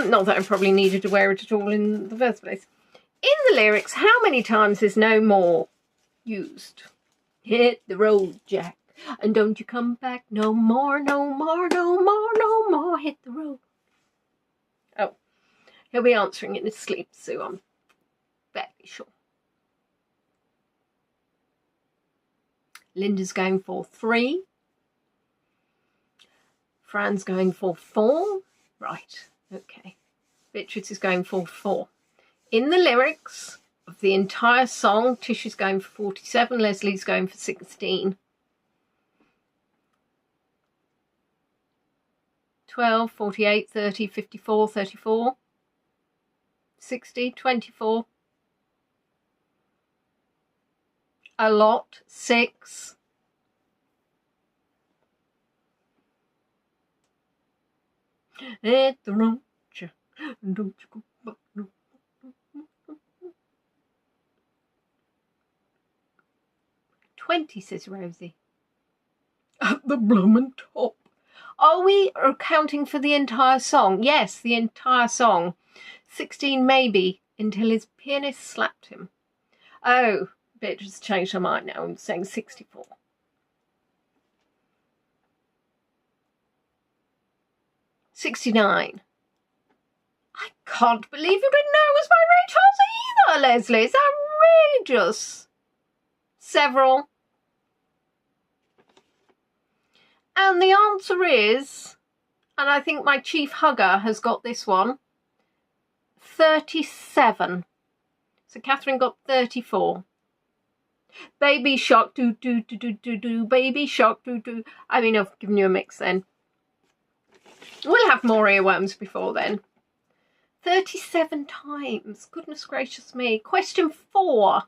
Not that I probably needed to wear it at all in the first place. In the lyrics, how many times is no more used? Hit the road, Jack. And don't you come back no more, no more, no more, no more. Hit the road. Oh, he'll be answering in his sleep, Sue, I'm fairly sure. Linda's going for 3. Fran's going for 4. Right, okay. Beatrice is going for 4. In the lyrics of the entire song, Tish is going for 47, Leslie's going for 16. 12, 48, 30, 54, 34, 60, 24. A lot, 6. Hit the road, don't you go back no. 20, says Rosie. At the bloomin' top. Are we counting for the entire song? Yes, the entire song. 16 maybe, until his pianist slapped him. Oh, Beatrice changed her mind now. I'm saying 64. 69. I can't believe you didn't know it was by Ray Charles either, Leslie. It's outrageous. Several. And the answer is, and I think my chief hugger has got this one, 37. So Catherine got 34. Baby shark, do, do, do, do, do, do, baby shark, do, do. I mean, I've given you a mix then. We'll have more earworms before then. 37 times. Goodness gracious me. Question 4.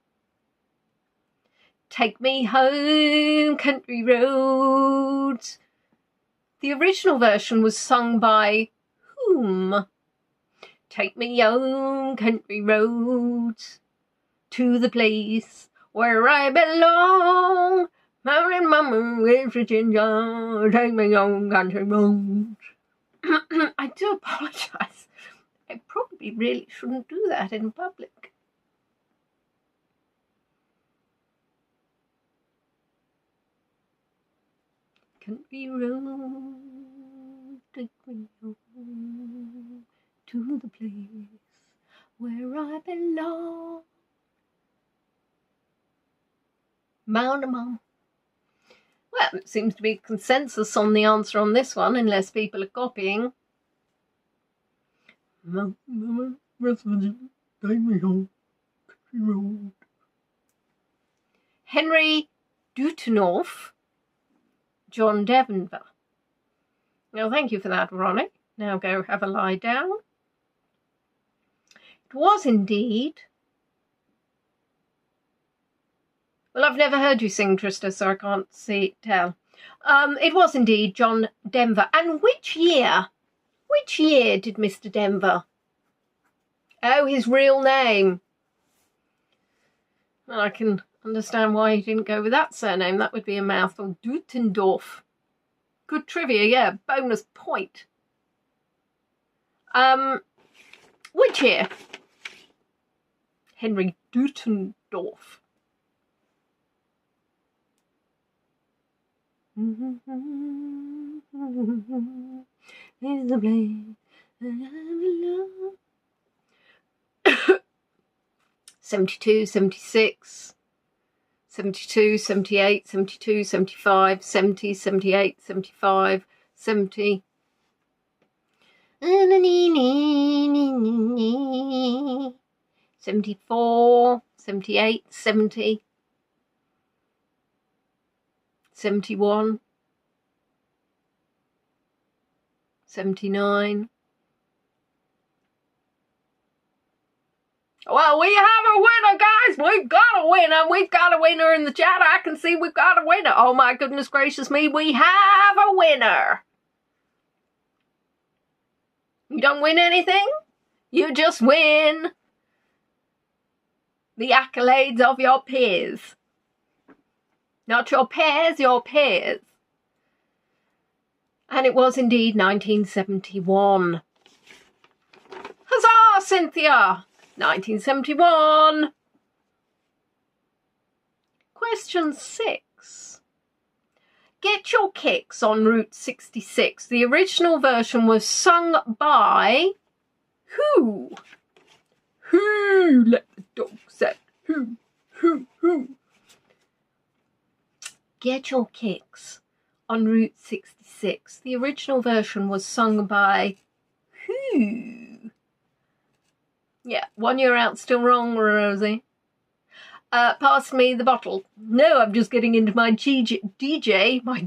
Take me home, country roads. The original version was sung by whom? Take me home, country roads, to the place where I belong. Mountain Mama, West Virginia, take me home, country roads. I do apologise. I probably really shouldn't do that in public. Country road, take me home to the place where I belong. Mountain Mama. Well, it seems to be consensus on the answer on this one, unless people are copying. West Virginia, take me home, country road. Henry Dutenorf, John Denver. Now, thank you for that, Ronnie. Now go have a lie down. It was indeed. Well, I've never heard you sing, Trista, so I can't tell. It was indeed John Denver. And which year? Which year did Mr. Denver? Oh, his real name. Well, I can understand why he didn't go with that surname. That would be a mouthful. Dutendorf. Good trivia, yeah. Bonus point. Which year? Henry Dutendorf. Is the place I belong. 72, 76, 72, 78, 72, 75, 70, 78, 75, 70. 74, 78, 70, 71, 79. Well, we have a winner, guys. We've got a winner. We've got a winner in the chat. I can see we've got a winner. Oh, my goodness gracious me. We have a winner. You don't win anything. You just win the accolades of your peers. Not your peers, your peers. And it was indeed 1971. Huzzah, Cynthia! 1971. Question 6. Get Your Kicks on Route 66. The original version was sung by who? Who? Let the dogs out. Who? Get Your Kicks on Route 66. The original version was sung by who? Yeah, 1 year out, still wrong, Rosie. Pass me the bottle. No, I'm just getting into my DJ. Well,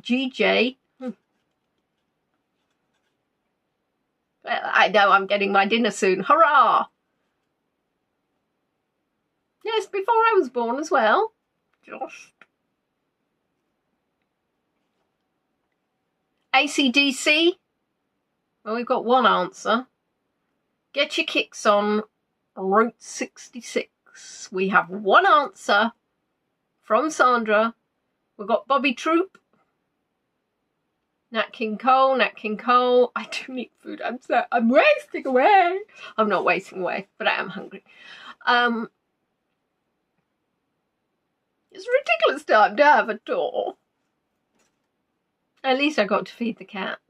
I know I'm getting my dinner soon. Hurrah! Yes, before I was born as well. Just. AC/DC. Well, we've got one answer. Get Your Kicks on Route 66. We have one answer from Sandra. We've got Bobby Troop. Nat King Cole. I do need food. I'm wasting away. I'm not wasting away, but I am hungry. It's a ridiculous time to have a tour. At least I got to feed the cats.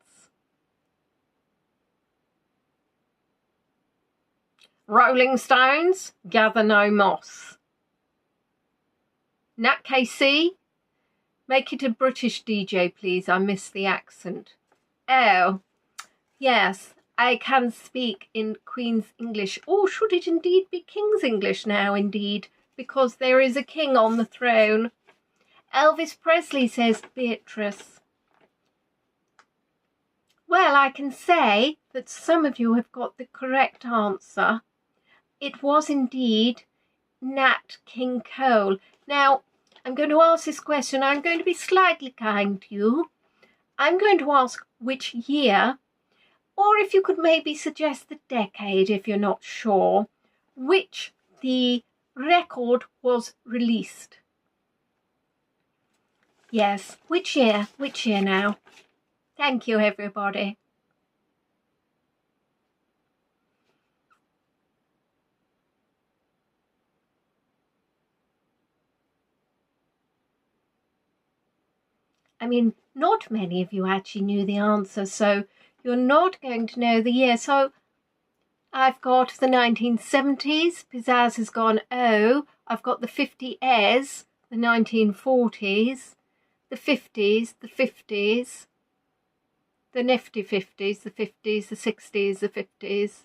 Rolling Stones, Gather No Moss. Nat KC, make it a British DJ, please. I miss the accent. Oh, yes, I can speak in Queen's English. Or should it indeed be King's English now, indeed? Because there is a king on the throne. Elvis Presley, says Beatrice. Well, I can say that some of you have got the correct answer. It was indeed Nat King Cole. Now, I'm going to ask this question. I'm going to be slightly kind to you. I'm going to ask which year, or if you could maybe suggest the decade if you're not sure, which the record was released. Yes, which year? Which year now? Thank you, everybody. I mean, not many of you actually knew the answer, so you're not going to know the year. So I've got the 1970s. Pizzazz has gone, oh. I've got the 50s, the 1940s, the 50s, the nifty 50s, the 50s, the 60s, the 50s.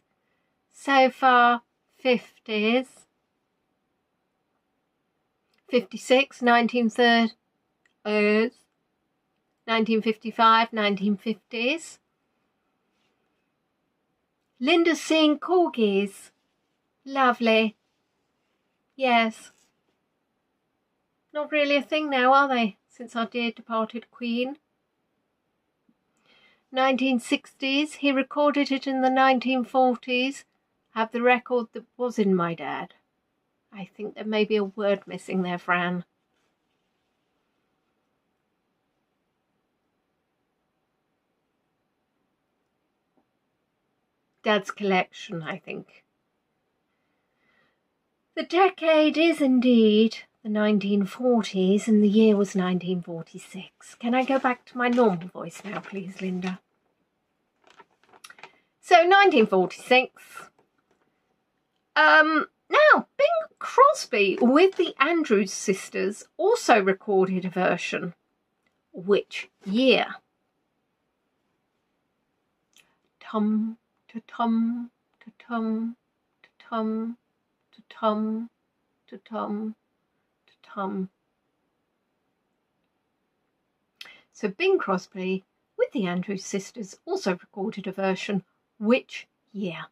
So far, 50s. 56, 1930s. 1955, 1950s. Linda's seeing corgis. Lovely. Yes. Not really a thing now, are they? Since our dear departed Queen. 1960s. He recorded it in the 1940s. Have the record that was in my dad. I think there may be a word missing there, Fran. Dad's collection, I think. The decade is indeed the 1940s, and the year was 1946. Can I go back to my normal voice now, please, Linda? So, 1946. Now, Bing Crosby with the Andrews Sisters also recorded a version. Which year? Tum, to-tum, to-tum, to-tum, to-tum, to-tum, to-tum. So Bing Crosby with the Andrews Sisters also recorded a version. Which year?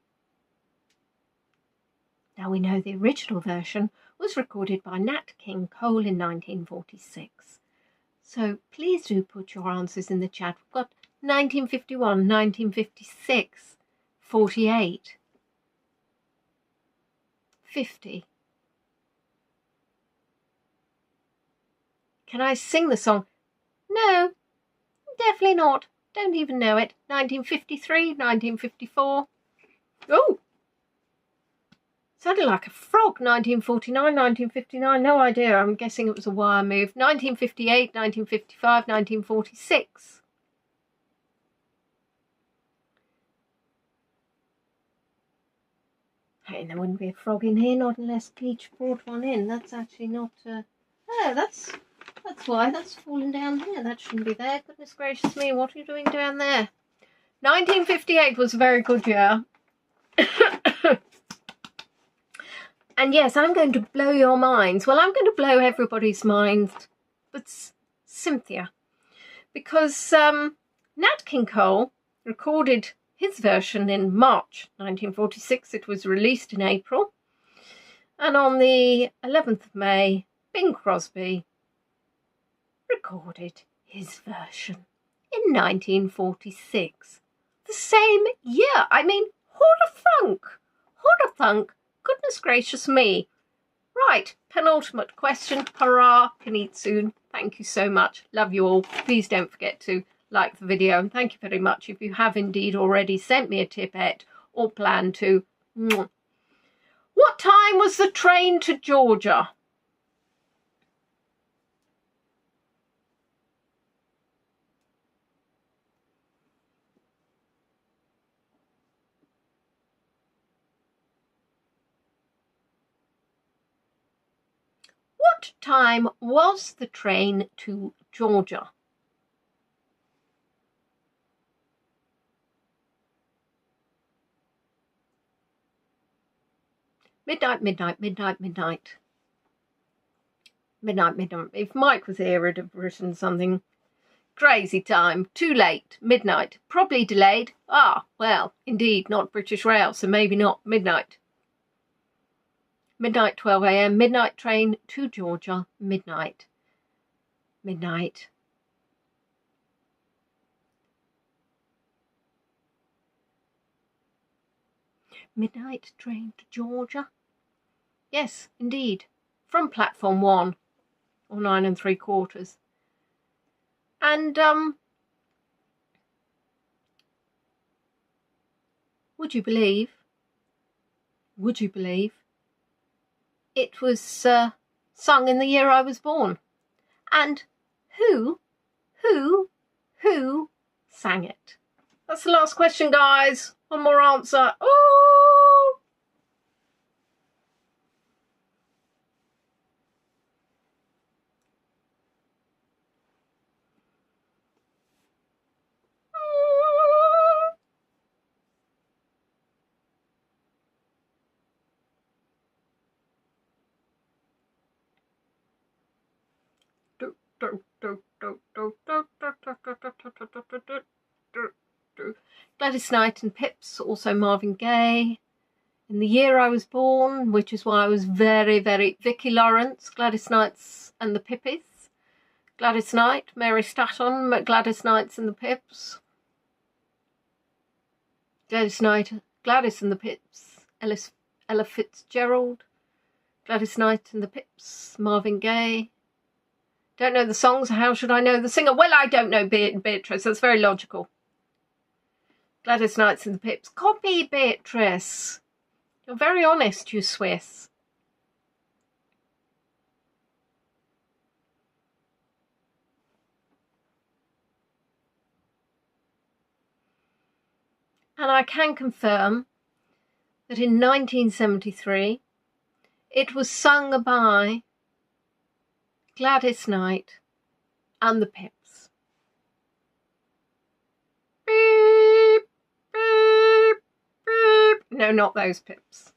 Now we know the original version was recorded by Nat King Cole in 1946. So please do put your answers in the chat. We've got 1951, 1956, 48, 50. Can I sing the song? No, definitely not. Don't even know it. 1953, 1954. Oh! Sounded like a frog. 1949, 1959, no idea. I'm guessing it was a wire move. 1958, 1955, 1946. Hey, there wouldn't be a frog in here, not unless Peach brought one in. That's actually not... Oh, that's why. That's fallen down here. That shouldn't be there. Goodness gracious me, what are you doing down there? 1958 was a very good year. And yes, I'm going to blow your minds. Well, I'm going to blow everybody's minds, but Cynthia. Because Nat King Cole recorded his version in March 1946. It was released in April. And on the 11th of May, Bing Crosby recorded his version in 1946. The same year. I mean, who'd have thunk? Goodness gracious me. Right, penultimate question. Hurrah, can eat soon. Thank you so much. Love you all. Please don't forget to like the video. And thank you very much if you have indeed already sent me a tipette or plan to. What time was the train to Georgia? What time was the train to Georgia? Midnight, midnight, midnight, midnight. Midnight, midnight. If Mike was here, he'd have written something. Crazy time. Too late. Midnight. Probably delayed. Ah, well, indeed, not British Rail, so maybe not. Midnight. Midnight, 12 a.m. Midnight train to Georgia. Midnight. Midnight. Midnight train to Georgia. Yes, indeed. From platform 1 or 9 3/4. And would you believe it was sung in the year I was born? And who sang it? That's the last question, guys. One more answer. Oh! Gladys Knight and Pips, also Marvin Gaye. In the year I was born, which is why I was very, very... Vicki Lawrence, Gladys Knights and the Pippies. Gladys Knight, Mary Staton, Gladys Knights and the Pips. Gladys Knight, Gladys and the Pips, Ella Fitzgerald. Gladys Knight and the Pips, Marvin Gaye. Don't know the songs, how should I know the singer? Well, I don't know Beatrice, that's very logical. Gladys Knights and the Pips. Copy, Beatrice. You're very honest, you Swiss. And I can confirm that in 1973, it was sung by Gladys Knight and the Pips. Beep, beep, beep. No, not those Pips.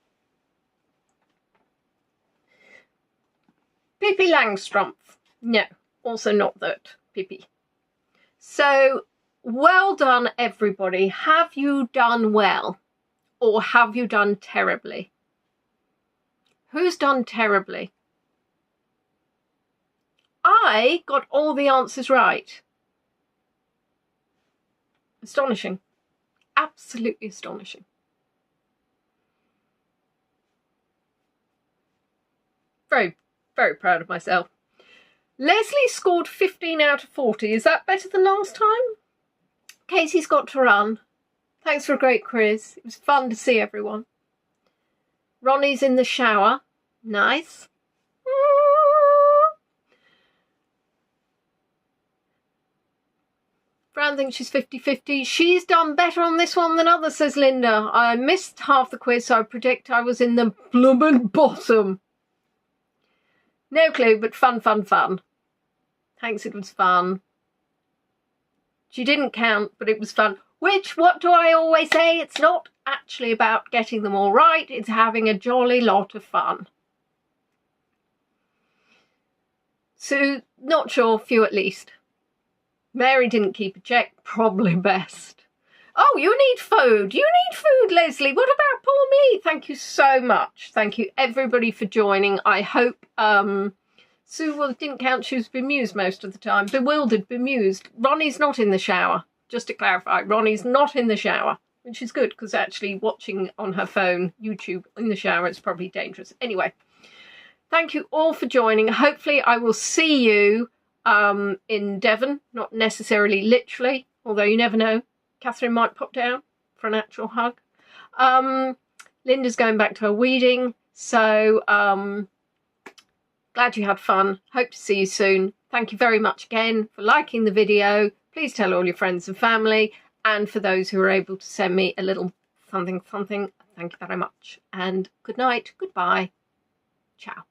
Pippi Langstrumpf. No, also not that Pippi. So, well done, everybody. Have you done well? Or have you done terribly? Who's done terribly? I got all the answers right. Astonishing. Absolutely astonishing. Very, very proud of myself. Leslie scored 15 out of 40. Is that better than last time? Casey's got to run. Thanks for a great quiz. It was fun to see everyone. Ronnie's in the shower. Nice. Fran thinks she's 50-50. She's done better on this one than others, says Linda. I missed half the quiz, so I predict I was in the bloomin' bottom. No clue, but fun. Thanks, it was fun. She didn't count, but it was fun. Which, what do I always say? It's not actually about getting them all right. It's having a jolly lot of fun. Sue, not sure, few at least. Mary didn't keep a check, probably best. Oh, you need food. You need food, Leslie. What about poor me? Thank you so much. Thank you, everybody, for joining. I hope Sue didn't count. She was bemused most of the time. Bewildered, bemused. Ronnie's not in the shower. Just to clarify, Ronnie's not in the shower, which is good because actually watching on her phone, YouTube in the shower, is probably dangerous. Anyway, thank you all for joining. Hopefully I will see you in Devon, not necessarily literally, although you never know. Catherine might pop down for an actual hug. Linda's going back to her weeding, so glad you had fun. Hope to see you soon. Thank you very much again for liking the video. Please tell all your friends and family, and for those who are able to send me a little something, thank you very much. And good night, goodbye, ciao.